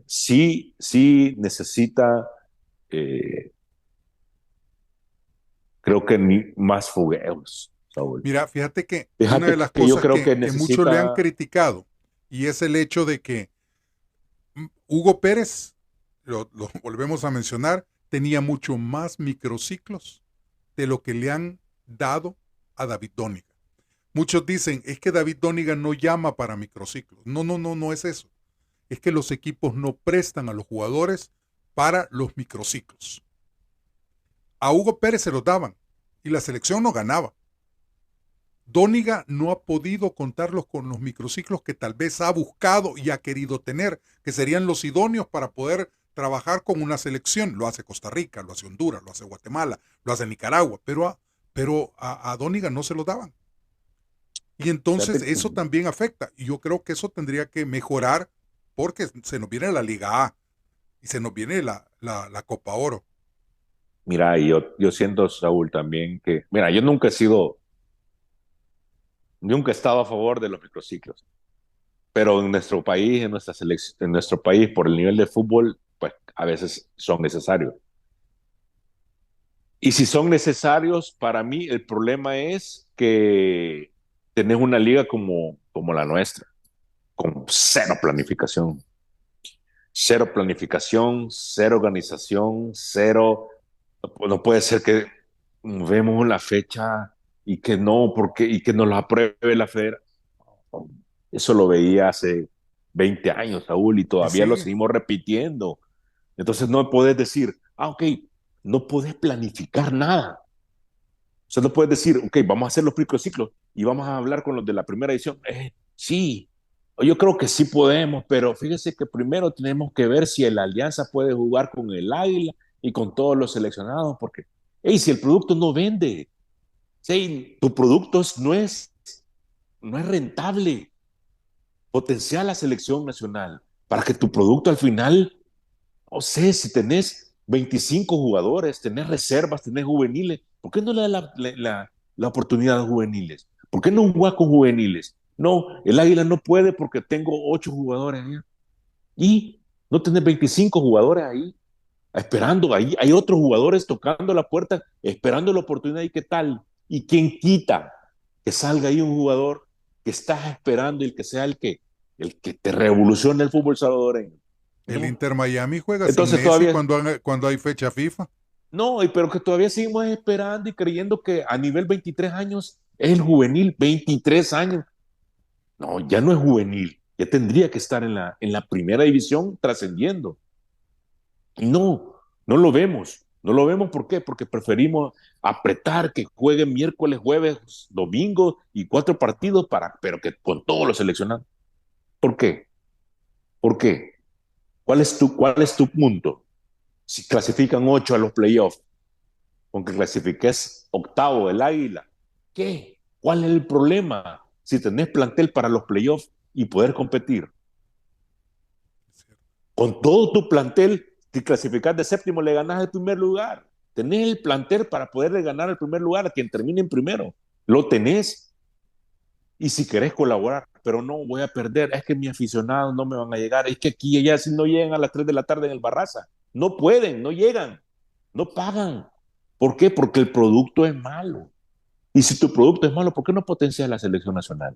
sí necesita, eh, creo que más fogueos, Saúl. Mira, fíjate que una de Fíjate las que yo cosas creo que que muchos le han necesita. criticado y es el hecho de que Hugo Pérez, lo volvemos a mencionar, tenía mucho más microciclos de lo que le han dado a David Dóniga. Muchos dicen, es que David Dóniga no llama para microciclos. No, no, no, no es eso. Es que los equipos no prestan a los jugadores para los microciclos. A Hugo Pérez se los daban y la selección no ganaba. Dóniga no ha podido contarlos con los microciclos que tal vez ha buscado y ha querido tener, que serían los idóneos para poder trabajar con una selección. Lo hace Costa Rica, lo hace Honduras, lo hace Guatemala, lo hace Nicaragua, pero a Dóniga no se lo daban. Y entonces Fíjate que, eso también afecta. Y yo creo que eso tendría que mejorar porque se nos viene la Liga A y se nos viene la Copa Oro. mira, yo siento, Saúl, también que, mira, yo nunca he estado a favor de los microciclos, pero en nuestro país, en nuestra selección, en nuestro país, por el nivel de fútbol, pues a veces son necesarios. Y si son necesarios, para mí el problema es que tenés una liga como la nuestra, con cero planificación, cero organización, cero, no puede ser que vemos la fecha y que no, y que nos la apruebe la federación. Eso lo veía hace 20 años, Saúl, y Y todavía lo sigue. seguimos repitiendo. Entonces no puedes decir, ok, no puedes planificar nada. O sea, no puedes decir, ok, vamos a hacer los microciclos y vamos a hablar con los de la primera edición. Sí, Yo creo que sí podemos, pero fíjese que primero tenemos que ver si el Alianza puede jugar con el Águila y con todos los seleccionados, porque hey, si el producto no vende, si tu producto no es rentable, potenciar la selección nacional para que tu producto al final, no sé, si tenés 25 jugadores, tenés reservas, tenés juveniles, ¿por qué no le das la oportunidad a los juveniles? ¿Por qué no jugás con juveniles? No, el Águila no puede porque tengo 8 jugadores ahí. Y no tenés 25 jugadores ahí esperando. Ahí hay otros jugadores tocando la puerta, esperando la oportunidad. ¿Y qué tal? ¿Y quién quita que salga ahí un jugador que estás esperando y que sea el que te revolucione el fútbol salvadoreño? El No. Inter Miami juega sin Entonces Messi todavía, cuando hay fecha FIFA. no, pero que todavía seguimos esperando y creyendo que a nivel 23 años es el juvenil, 23 años. No, ya no es juvenil, ya tendría que estar en la primera división trascendiendo. Y no, no lo vemos. No lo vemos, ¿por qué? Porque preferimos apretar que jueguen miércoles, jueves, domingo y 4 partidos pero que con todos los seleccionados. ¿Por qué? ¿Por qué? ¿Cuál es tu punto? Si clasifican 8 a los playoffs, aunque clasifiques octavo el Águila, ¿qué? ¿Cuál es el problema? Si tenés plantel para los playoffs y poder competir. Con todo tu plantel, si clasificas de séptimo, le ganas el primer lugar. Tenés el plantel para poderle ganar el primer lugar a quien termine en primero. Lo tenés. Y si querés colaborar, pero no voy a perder, es que mis aficionados no me van a llegar, es que aquí ya si no llegan a las 3 de la tarde en el Barraza, no pueden, no llegan, no pagan. ¿Por qué? Porque el producto es malo. Y si tu producto es malo, ¿por qué no potencias la selección nacional?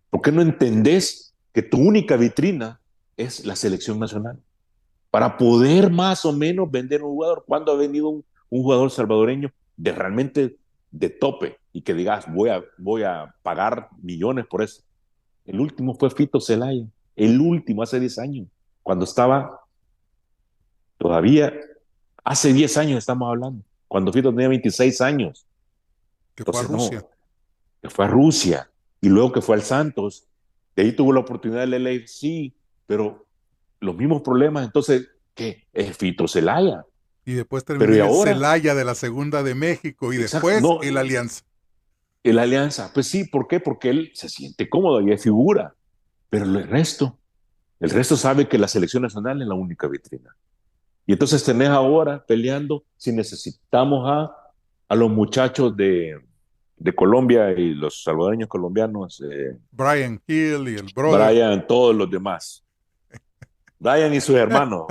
¿Por qué no entendés que tu única vitrina es la selección nacional? Para poder más o menos vender un jugador. ¿Cuándo ha venido un jugador salvadoreño de realmente de tope y que digas, voy a pagar millones por eso? El último fue Fito Zelaya, el último hace 10 años, cuando estaba todavía, hace 10 años estamos hablando, cuando Fito tenía 26 años. Que fue a Entonces, Rusia. no, que fue a Rusia y luego que fue al Santos, de ahí tuvo la oportunidad del LAFC, pero los mismos problemas. Entonces, ¿qué? Es Fito Zelaya. Y después Pero terminó y en el ahora, Celaya de la Segunda de México y exacto, después no, el Alianza. el Alianza, pues sí, ¿por qué? Porque él se siente cómodo y es figura, pero el resto sabe que la selección nacional es la única vitrina. Y entonces tenés ahora peleando si necesitamos a los muchachos de Colombia y los salvadoreños colombianos, Brian Hill y el brother Brian, todos los demás, Brian y sus hermanos.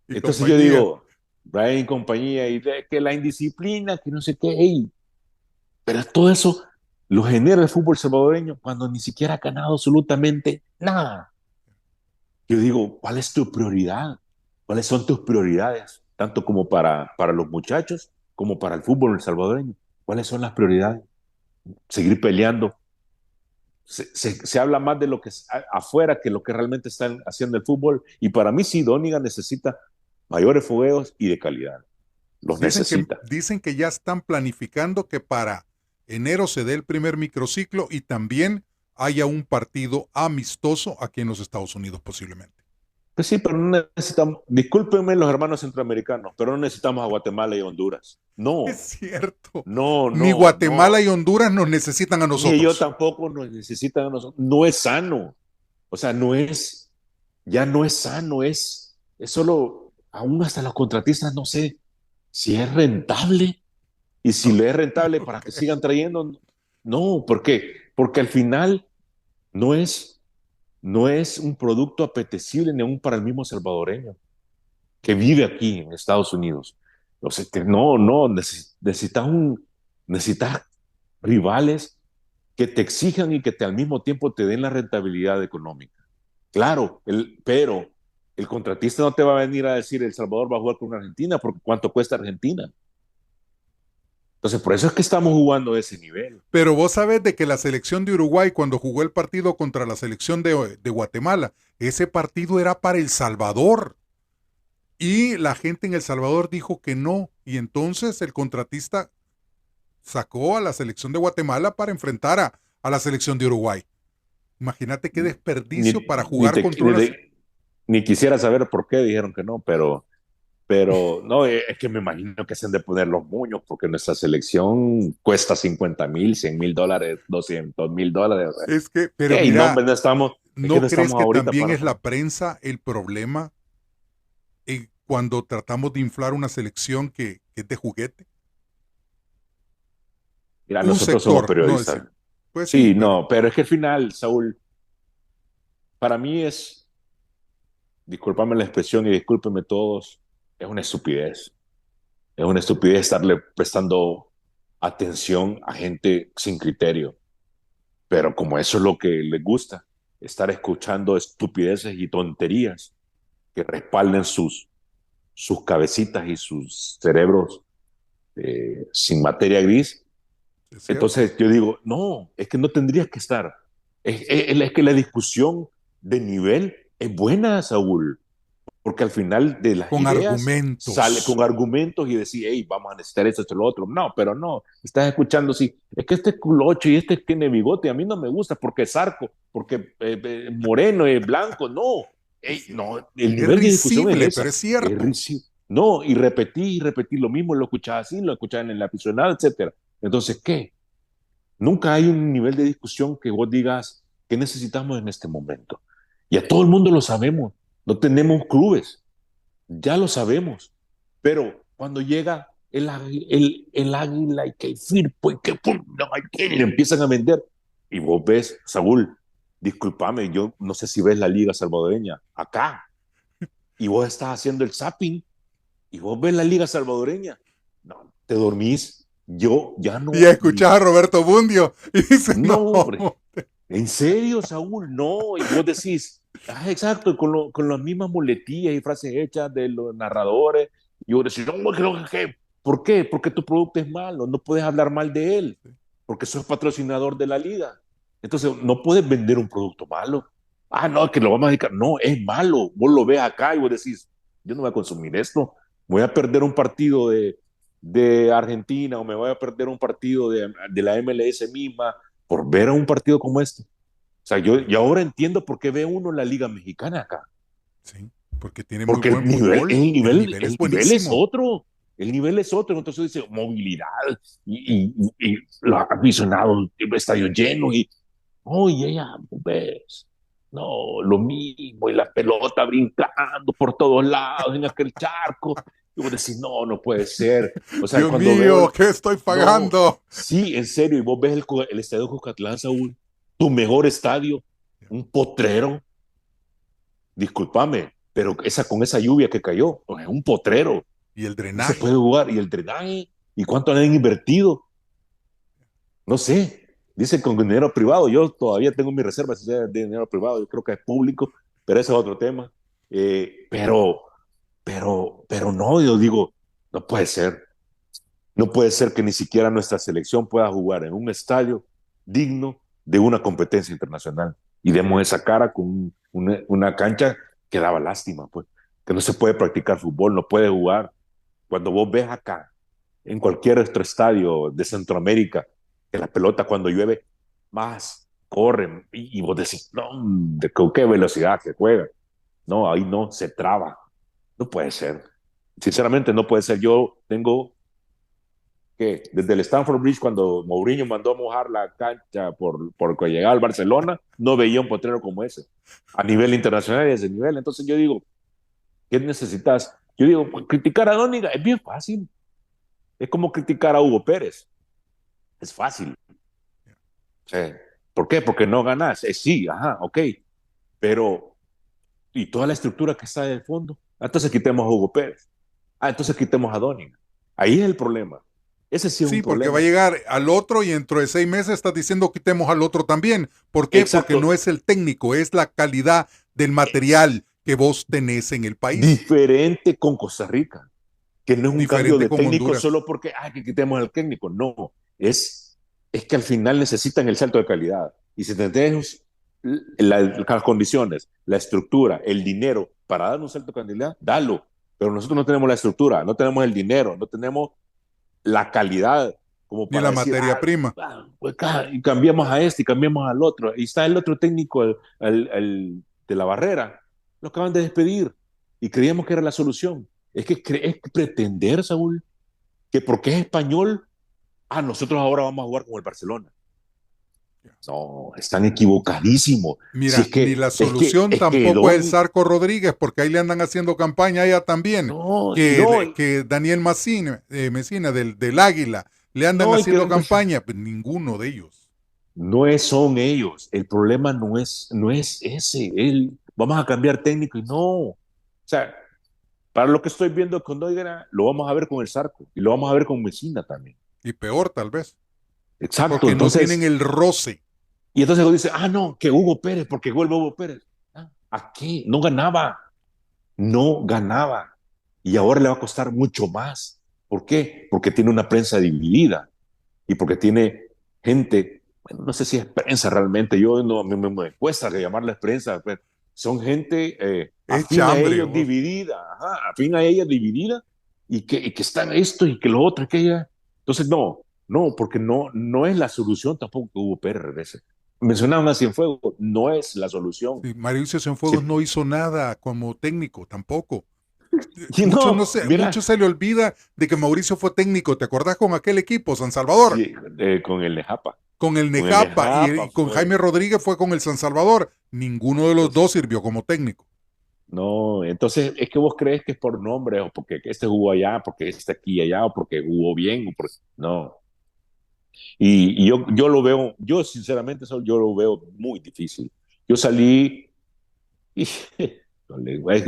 y Entonces yo compañía. digo, Brian y compañía, y de que la indisciplina, que no sé qué, hey, pero todo eso lo genera el fútbol salvadoreño cuando ni siquiera ha ganado absolutamente nada. Yo digo, ¿cuál es tu prioridad? ¿Cuáles son tus prioridades? Tanto como para los muchachos como para el fútbol salvadoreño. ¿Cuáles son las prioridades? Seguir peleando. Se habla más de lo que es afuera que lo que realmente están haciendo el fútbol. Y para mí sí, Dóniga necesita mayores fogueos y de calidad. Los necesita. Dicen que ya están planificando que para enero se dé el primer microciclo y también haya un partido amistoso aquí en los Estados Unidos posiblemente. Pues sí, pero no necesitamos, discúlpenme los hermanos centroamericanos, pero no necesitamos a Guatemala y Honduras. Es No, cierto. no, Ni no, Guatemala no. y Honduras nos necesitan a Ni ellos nosotros. tampoco nos necesitan a nosotros. No es sano. O sea, ya no es sano, es solo, aún hasta los contratistas, no sé si es rentable. Y si le es rentable para que Okay. sigan trayendo, no, ¿por qué? Porque al final no es un producto apetecible ni aún para el mismo salvadoreño que vive aquí en Estados Unidos. O sea, que no, necesitas rivales que te exijan y que al mismo tiempo te den la rentabilidad económica. Claro, pero el contratista no te va a venir a decir El Salvador va a jugar con Argentina porque cuánto cuesta Argentina. Entonces, por eso es que estamos jugando a ese nivel. Pero vos sabés de que la selección de Uruguay, cuando jugó el partido contra la selección de Guatemala, ese partido era para El Salvador. Y la gente en El Salvador dijo que no. Y entonces el contratista sacó a la selección de Guatemala para enfrentar a la selección de Uruguay. Imagínate qué Ni, desperdicio para ni, jugar te- contra ni una... de- ni quisiera saber por qué dijeron que no, pero no, es que me imagino que se han de poner los moños porque nuestra selección cuesta 50,000, $100,000, $200,000. O sea, Es que, pero ¿qué? No, mira, hombre, no estamos, es que no ¿no crees estamos que ahorita también para... es la prensa el problema cuando tratamos de inflar una selección que es de juguete? Mira, Un nosotros somos sector, no periodistas. decir. Pues sí, Sí, pero no, pero es que al final, Saúl, para mí es, discúlpame la expresión y discúlpeme todos, es una estupidez. Es una estupidez estarle prestando atención a gente sin criterio. Pero como eso es lo que les gusta, estar escuchando estupideces y tonterías que respalden sus cabecitas y sus cerebros sin materia gris. es cierto. Entonces yo digo, no, es que no tendrías que estar. Es que la discusión de nivel es buena, Saúl, porque al final de las Con ideas sale argumentos. con argumentos y decir, hey, vamos a necesitar esto, esto, lo otro. No, pero no, estás escuchando, sí, es que este es culocho y este tiene bigote, a mí no me gusta porque es zarco, porque moreno es blanco, no. Hey, Es, no, el es nivel de discusión es risible, esa. pero es cierto. No, y repetí lo mismo, lo escuchaba así, lo escuchaba en el aficionado, etcétera. Entonces, ¿qué? Nunca hay un nivel de discusión que vos digas que necesitamos en este momento. Y a todo el mundo lo sabemos. No tenemos clubes, ya lo sabemos. Pero cuando llega el águila y que hay Firpo y que pum, no hay que le empiezan a vender. Y vos ves, Saúl, discúlpame, yo no sé si ves la Liga Salvadoreña acá. Y vos estás haciendo el zapping y vos ves la Liga Salvadoreña. No, te dormís. Yo ya Y no. escuchás a Roberto Bundio y dice, No, no, hombre. ¿En serio, Saúl? No, y vos decís, exacto, con las mismas muletillas y frases hechas de los narradores, y vos decís, no, ¿por qué? Porque tu producto es malo, no puedes hablar mal de él, porque sos patrocinador de la liga. Entonces, no puedes vender un producto malo. Ah, no, que lo vamos a dedicar. No, es malo. Vos lo ves acá y vos decís, yo no voy a consumir esto. Voy a perder un partido de Argentina o me voy a perder un partido de la MLS misma por ver a un partido como este. O sea, yo ahora entiendo por qué ve uno la Liga Mexicana acá. sí, porque tiene muy Porque buen fútbol, el nivel es el nivel es buenísimo. otro. El nivel es otro. Entonces dice movilidad y los aficionados, estadio lleno y, oye, ya, ves. No, lo mismo, y la pelota brincando por todos lados en aquel charco. Y vos decís, no, no puede ser. O sea, Dios cuando veo, mío, ¿qué estoy no, pagando? sí, en serio, y vos ves el estadio Jucatlán, Saúl, tu mejor estadio, un potrero, discúlpame, pero con esa lluvia que cayó, pues, es un potrero, Y el no se puede drenaje. jugar, y el drenaje, y cuánto han invertido, no sé, dicen con dinero privado, yo todavía tengo mis reservas de dinero privado, yo creo que es público, pero ese es otro tema. Pero no, yo digo, no puede ser. No puede ser que ni siquiera nuestra selección pueda jugar en un estadio digno de una competencia internacional. Y demos esa cara con una cancha que daba lástima, pues, que no se puede practicar fútbol, no puede jugar. Cuando vos ves acá, en cualquier otro estadio de Centroamérica, que la pelota cuando llueve más corre y vos decís, no, de qué velocidad que juega. No, ahí no, se traba. No puede ser. Sinceramente, no puede ser. Yo tengo que desde el Stamford Bridge, cuando Mourinho mandó a mojar la cancha por que llegaba al Barcelona, no veía un potrero como ese. A nivel internacional y ese nivel. Entonces yo digo, ¿qué necesitas? Yo digo, criticar a Dóniga es bien fácil. Es como criticar a Hugo Pérez. Es fácil. Sí. ¿Por qué? Porque no ganas. Sí, ajá, ok. Pero, ¿y toda la estructura que está de fondo? Entonces quitemos a Hugo Pérez. Ah, entonces quitemos a Dóniga. Ahí es el problema. Ese sí es un Sí, porque va a problema. llegar al otro y dentro de 6 meses estás diciendo quitemos al otro también. ¿Por qué? Porque Exacto. no es el técnico, es la calidad del material que vos tenés en el país. Diferente con Costa Rica, que no es un cambio Diferente de con técnico Honduras. solo porque que quitemos al técnico, no, es que al final necesitan el salto de calidad. Y si tenemos las condiciones, la estructura, el dinero para dar un salto de calidad, dalo. Pero nosotros no tenemos la estructura, no tenemos el dinero, no tenemos la calidad como Ni para la decir, materia prima. pues, y cambiamos a este y cambiamos al otro. Y está el otro técnico de la Barrera. Lo acaban de despedir y creíamos que era la solución. Es pretender, Saúl, que porque es español, nosotros ahora vamos a jugar con el Barcelona. No, están equivocadísimos. Si Mira, ni la solución es que tampoco es el Don, Zarco Rodríguez, porque ahí le andan haciendo campaña allá también, no, no, que Daniel Mesina del Águila, le andan no, y haciendo que campaña, pues ninguno de ellos. son ellos. El problema no es ese. Vamos a cambiar técnico y no. O sea, para lo que estoy viendo con Noiguera, lo vamos a ver con el Zarco y lo vamos a ver con Mesina también. Y peor tal vez, Exacto. porque no tienen el roce. Y entonces dice, no, que Hugo Pérez, porque vuelve Hugo Pérez. ¿A qué? No ganaba. No ganaba. Y ahora le va a costar mucho más. ¿Por qué? Porque tiene una prensa dividida y porque tiene gente, bueno, no sé si es prensa realmente, yo no, me cuesta llamarles prensa, pero son gente Es afín a chambre, ellos vos. dividida, afín a ella dividida y que están esto y que lo otro, aquella. Entonces, no, porque no es la solución tampoco que Hugo Pérez regrese. Mencionaban a Cienfuegos, no es la solución. Sí, Mauricio Cienfuegos Sí. no hizo nada como técnico tampoco. Y no, Mucho mira, se le olvida de que Mauricio fue técnico. ¿Te acordás con aquel equipo, San Salvador? sí, con el Nejapa, Con el con el Nejapa y Nejapa con fue. Jaime Rodríguez fue con el San Salvador. Ninguno de los Entonces, dos sirvió como técnico. no, entonces es que vos crees que es por nombre o porque este jugó allá, porque este aquí y allá, o porque jugó bien, no. Y yo lo veo, yo sinceramente yo lo veo muy difícil. Yo salí y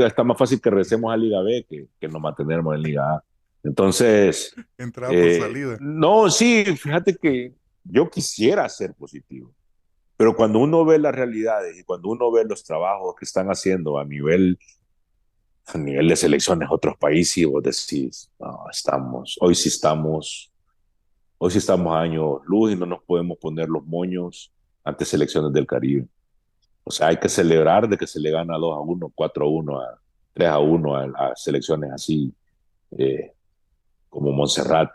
está más fácil que regresemos a Liga B que nos mantenemos en Liga A. Entonces, Entrada por salida. no, sí, fíjate que yo quisiera ser positivo, pero cuando uno ve las realidades y cuando uno ve los trabajos que están haciendo a nivel de selecciones otros países y vos decís, no, hoy sí estamos a años luz y no nos podemos poner los moños ante selecciones del Caribe. O sea, hay que celebrar de que se le gana 2-1, 4-1, 3-1 a selecciones así eh, como Montserrat,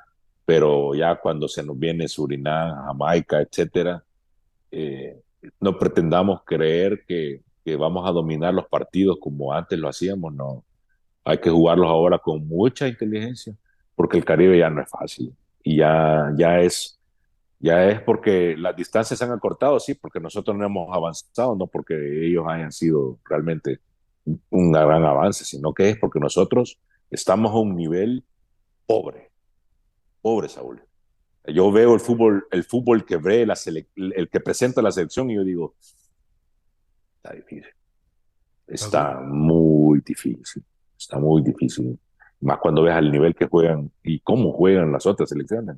pero ya cuando se nos viene Surinam, Jamaica, etcétera, eh, no pretendamos creer que vamos a dominar los partidos como antes lo hacíamos, no. Hay que jugarlos ahora con mucha inteligencia, porque el Caribe ya no es fácil. Y ya es porque las distancias se han acortado, sí, porque nosotros no hemos avanzado, no porque ellos hayan sido realmente un gran avance, sino que es porque nosotros estamos a un nivel pobre, pobre, Saúl. Yo veo el fútbol que ve, el que presenta la selección y yo digo, está difícil. Está duro. Está muy difícil, está muy difícil. Más cuando ves el nivel que juegan y cómo juegan las otras selecciones.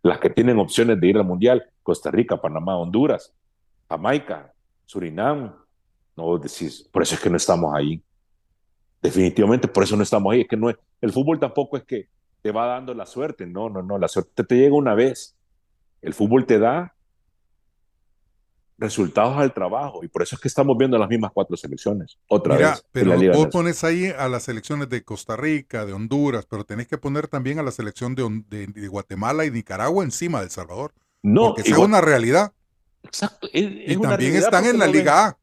Las que tienen opciones de ir al Mundial, Costa Rica, Panamá, Honduras, Jamaica, Surinam. No decís, por eso es que no estamos ahí. Definitivamente por eso no estamos ahí. Es que no es, el fútbol tampoco es que te va dando la suerte. No, la suerte te llega una vez. El fútbol te da resultados al trabajo y por eso es que estamos viendo las mismas cuatro selecciones otra Mira, vez en la pero Liga vos Nacional. pones ahí a las selecciones de Costa Rica, de Honduras, pero tenés que poner también a la selección de Guatemala y Nicaragua encima de El Salvador, No, porque esa es igual, una realidad. exacto, Y es una también realidad están porque en la lo ves. Liga A,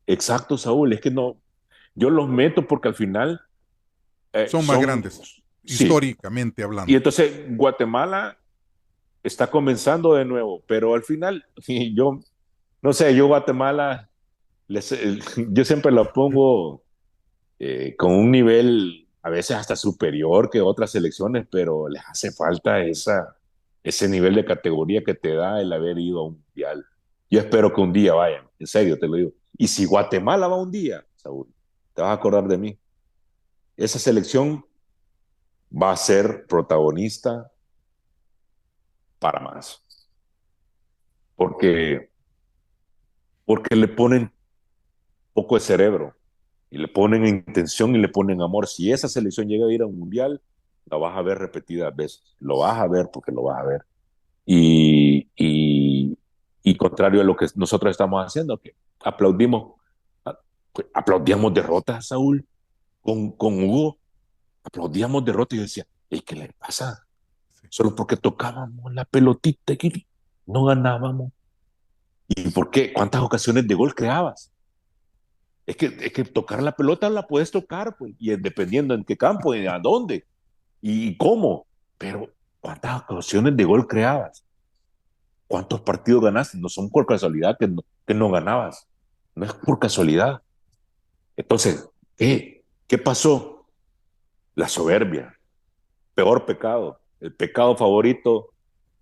Exacto, Saúl, es que no, yo los meto porque al final son más son, grandes, sí, históricamente y hablando. entonces Guatemala está comenzando de nuevo, pero al final, y yo, no sé, yo Guatemala, les, yo siempre lo pongo con un nivel a veces hasta superior que otras selecciones, pero les hace falta ese nivel de categoría que te da el haber ido a un mundial. Yo espero que un día vayan, en serio te lo digo. Y si Guatemala va un día, Saúl, te vas a acordar de mí. Esa selección va a ser protagonista para más, porque, porque le ponen poco de cerebro y le ponen intención y le ponen amor. Si esa selección llega a ir a un mundial, la vas a ver repetidas veces. Lo vas a ver porque lo vas a ver. Y, y, y contrario a lo que nosotros estamos haciendo, que aplaudimos, aplaudíamos derrotas, Saúl, con Hugo, aplaudíamos derrotas y yo decía, ¿y qué le pasa? solo porque tocábamos la pelotita y no ganábamos. ¿Y por qué? ¿Cuántas ocasiones de gol creabas? Es que tocar la pelota la puedes tocar, pues, y dependiendo en qué campo, y a dónde, y cómo. Pero, ¿cuántas ocasiones de gol creabas? ¿Cuántos partidos ganaste? No son por casualidad que no ganabas. No es por casualidad. Entonces, ¿qué pasó? La soberbia, peor pecado, el pecado favorito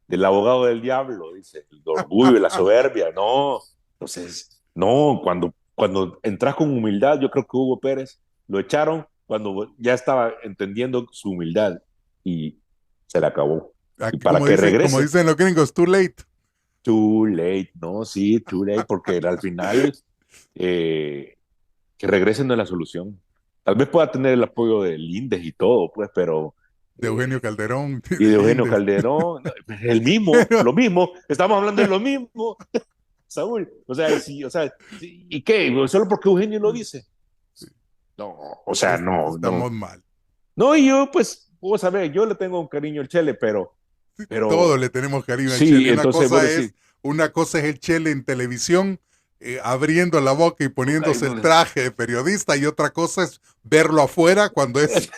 del abogado del diablo, dice, el orgullo y la soberbia, no. Entonces, no, cuando entras con humildad, yo creo que Hugo Pérez lo echaron cuando ya estaba entendiendo su humildad y se le acabó. Y Aquí, para que como regrese, dicen los gringos, too late. too late, no, sí, too late, porque al final eh, que regrese no es la solución. Tal vez pueda tener el apoyo de Lindes y todo, pues, pero De Eugenio Calderón y y de de Eugenio Lindes. Calderón, no, el mismo, Pero, lo mismo, estamos hablando de lo mismo, Saúl. O sea, sí, o sea, sí, ¿y qué? Solo porque Eugenio lo dice. No, o sea, no, no. estamos mal. No, y yo, pues, vos sabés, yo le tengo un cariño al Chele, Todos pero, le tenemos cariño al sí, Chele. entonces vos decís, Una cosa es el Chele en televisión, abriendo la boca y poniéndose el traje de periodista, y otra cosa es verlo afuera cuando es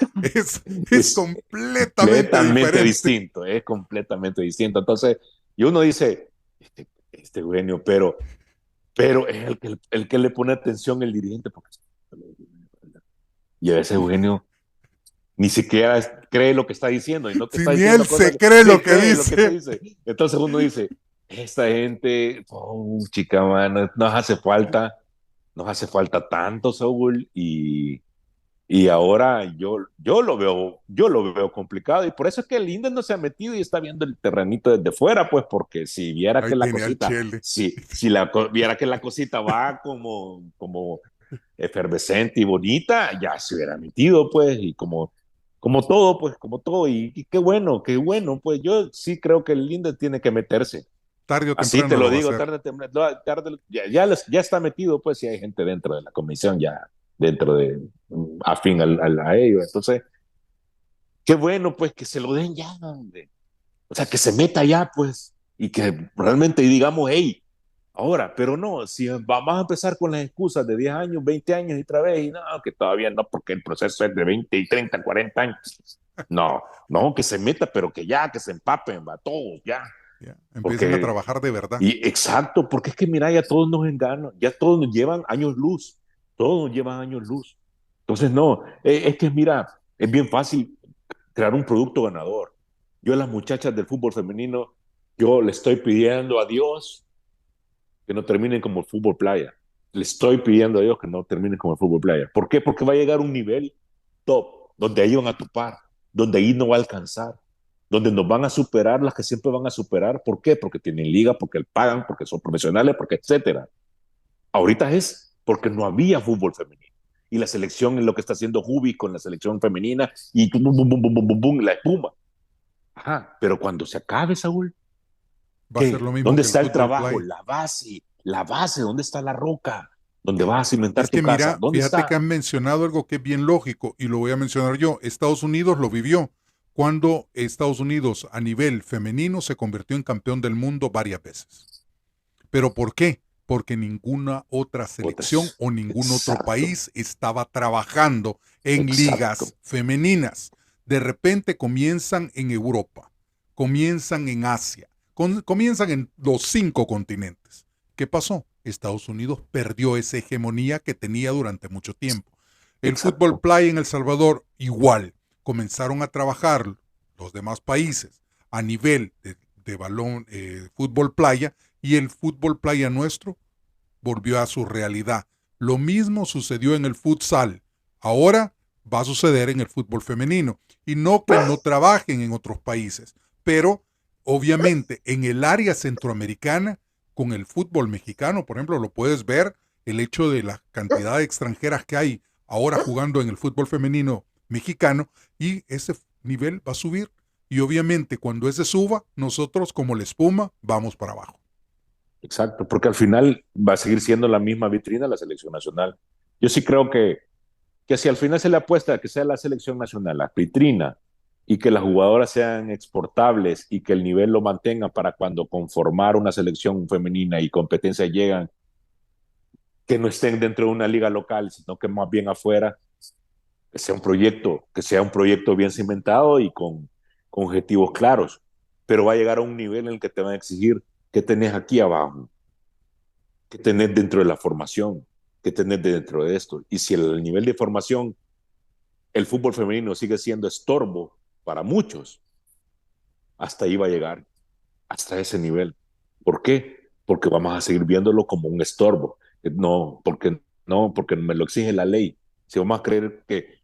es completamente completamente diferente. distinto, es completamente distinto. Entonces, y uno dice, este Eugenio, pero es el que le pone atención el dirigente, porque y a veces Eugenio ni siquiera cree lo que está diciendo, y no que Si está ni diciendo él cosas se que cree lo se que cree lo que te dice. dice. Entonces uno dice, esta gente, chica, mano, nos hace falta tanto, Saúl, y ahora yo lo veo complicado, y por eso es que el Inter no se ha metido y está viendo el terrenito desde fuera, pues, porque si viera Ahí que la tenía el cosita, Chele. viera que la cosita va como efervescente y bonita, ya se hubiera metido, pues, y como todo, pues, como todo, y qué bueno, pues yo sí creo que el Inter tiene que meterse. Tarde o Así te temprano lo lo va a digo, hacer. tarde, ya está metido, pues, si hay gente dentro de la comisión, ya dentro de, afín a ello. Entonces, qué bueno, pues, que se lo den ya, hombre. O sea, que se meta ya, pues, y que realmente digamos, hey, ahora, pero no, si vamos a empezar con las excusas de 10 años, 20 años y otra vez, y no, que todavía no, porque el proceso es de 20 y 30, 40 años. No, no, que se meta, pero que ya, que se empapen, va, todos, ya. Ya, empiecen a Porque, trabajar de verdad. y exacto, porque es que mira, ya todos nos enganan, ya todos nos llevan años luz, todos nos llevan años luz. Entonces, no, es que mira, es bien fácil crear un producto ganador. Yo a las muchachas del fútbol femenino, yo le estoy pidiendo a Dios que no terminen como el fútbol playa. Le estoy pidiendo a Dios que no terminen como el fútbol playa. ¿Por qué? Porque va a llegar un nivel top, donde ahí van a topar, donde ahí no va a alcanzar, donde nos van a superar las que siempre van a superar. ¿Por qué? Porque tienen liga, porque pagan, porque son profesionales, porque etcétera. Ahorita es porque no había fútbol femenino. Y la selección es lo que está haciendo Jubi con la selección femenina y bum, bum, bum, bum, bum, bum, la espuma. Ajá, pero cuando se acabe, Saúl, Va a ser lo ¿qué? mismo ¿Dónde que el está el fútbol trabajo? play. La base, ¿dónde está la roca? ¿Dónde Ya. vas a cimentar Es tu que casa? mira, ¿Dónde fíjate que está? han mencionado algo que es bien lógico y lo voy a mencionar yo. Estados Unidos lo vivió cuando Estados Unidos a nivel femenino se convirtió en campeón del mundo varias veces. ¿Pero por qué? Porque ninguna otra selección Otras. o ningún otro Exacto, país estaba trabajando en exacto, ligas femeninas. De repente comienzan en Europa, comienzan en Asia, comienzan en los 5 continentes. ¿Qué pasó? Estados Unidos perdió esa hegemonía que tenía durante mucho tiempo. El fútbol exacto. play en El Salvador igual. Comenzaron a trabajar los demás países a nivel de balón, fútbol playa, y el fútbol playa nuestro volvió a su realidad. Lo mismo sucedió en el futsal. Ahora va a suceder en el fútbol femenino. Y no que no trabajen en otros países, pero obviamente en el área centroamericana, con el fútbol mexicano, por ejemplo, lo puedes ver, el hecho de la cantidad de extranjeras que hay ahora jugando en el fútbol femenino mexicano, y ese nivel va a subir. Y obviamente cuando ese suba, nosotros como la espuma vamos para abajo. Exacto, porque al final va a seguir siendo la misma vitrina la selección nacional. Yo sí creo que si al final se le apuesta a que sea la selección nacional, la vitrina, y que las jugadoras sean exportables y que el nivel lo mantenga para cuando conformar una selección femenina y competencias llegan, que no estén dentro de una liga local, sino que más bien afuera, que sea un proyecto bien cimentado y con objetivos claros. Pero va a llegar a un nivel en el que te van a exigir qué tenés aquí abajo, qué tenés dentro de la formación, qué tenés dentro de esto. Y si el nivel de formación, el fútbol femenino sigue siendo estorbo para muchos, hasta ahí va a llegar, hasta ese nivel. ¿Por qué? Porque vamos a seguir viéndolo como un estorbo. No, porque me lo exige la ley. Si vamos a creer que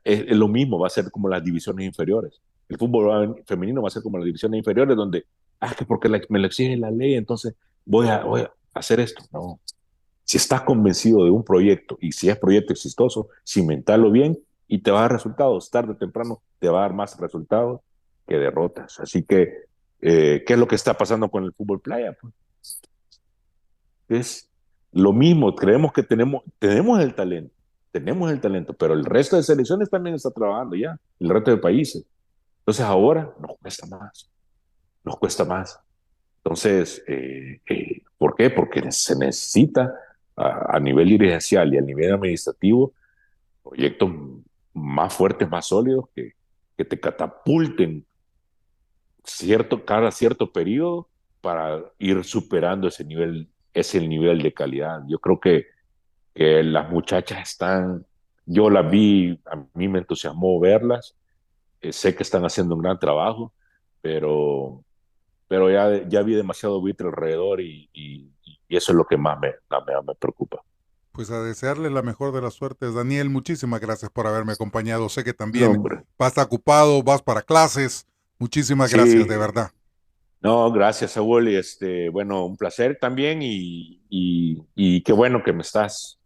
es lo mismo, va a ser como las divisiones inferiores. El fútbol femenino va a ser como las divisiones inferiores, donde, que porque me lo exige la ley, entonces voy a hacer esto. No. Si estás convencido de un proyecto y si es proyecto exitoso, cimentarlo bien y te va a dar resultados. Tarde o temprano te va a dar más resultados que derrotas. Así que, ¿qué es lo que está pasando con el fútbol playa? Pues es lo mismo. Creemos que tenemos el talento, pero el resto de selecciones también está trabajando ya, el resto de países. Entonces ahora nos cuesta más. Entonces, ¿por qué? Porque se necesita a nivel dirigencial y a nivel administrativo proyectos más fuertes, más sólidos, que te catapulten cada cierto periodo para ir superando ese nivel de calidad. Yo creo que las muchachas yo las vi, a mí me entusiasmó verlas, sé que están haciendo un gran trabajo, pero ya vi demasiado buitre alrededor y eso es lo que me preocupa. Pues a desearle la mejor de las suertes, Daniel. Muchísimas gracias por haberme acompañado. Sé que No, también hombre. vas ocupado, vas para clases. Muchísimas gracias, Sí, de verdad. no, gracias, Saúl. Y bueno, un placer también y qué bueno que me estás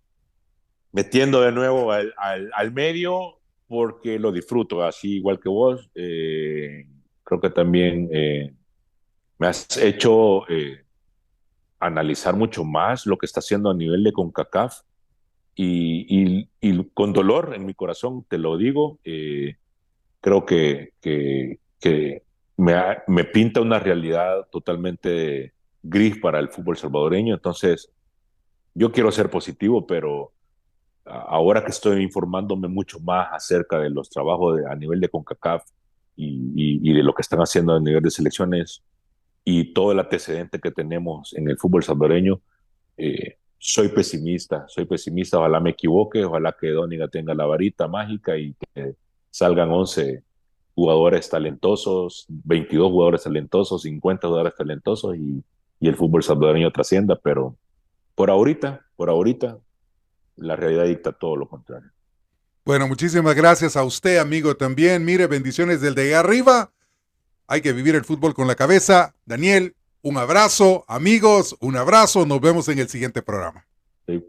metiendo de nuevo al medio porque lo disfruto, así igual que vos. Creo que también me has hecho analizar mucho más lo que está haciendo a nivel de CONCACAF y con dolor en mi corazón, te lo digo, creo que me pinta una realidad totalmente gris para el fútbol salvadoreño. Entonces, yo quiero ser positivo, pero ahora que estoy informándome mucho más acerca de los trabajos a nivel de CONCACAF y de lo que están haciendo a nivel de selecciones y todo el antecedente que tenemos en el fútbol salvadoreño, soy pesimista, ojalá me equivoque, ojalá que Dóniga tenga la varita mágica y que salgan 11 jugadores talentosos, 22 jugadores talentosos, 50 jugadores talentosos y el fútbol salvadoreño trascienda, pero por ahorita, la realidad dicta todo lo contrario. Bueno, muchísimas gracias a usted, amigo, también. Mire, bendiciones del de arriba. Hay que vivir el fútbol con la cabeza. Daniel, un abrazo. Amigos, un abrazo. Nos vemos en el siguiente programa. Sí.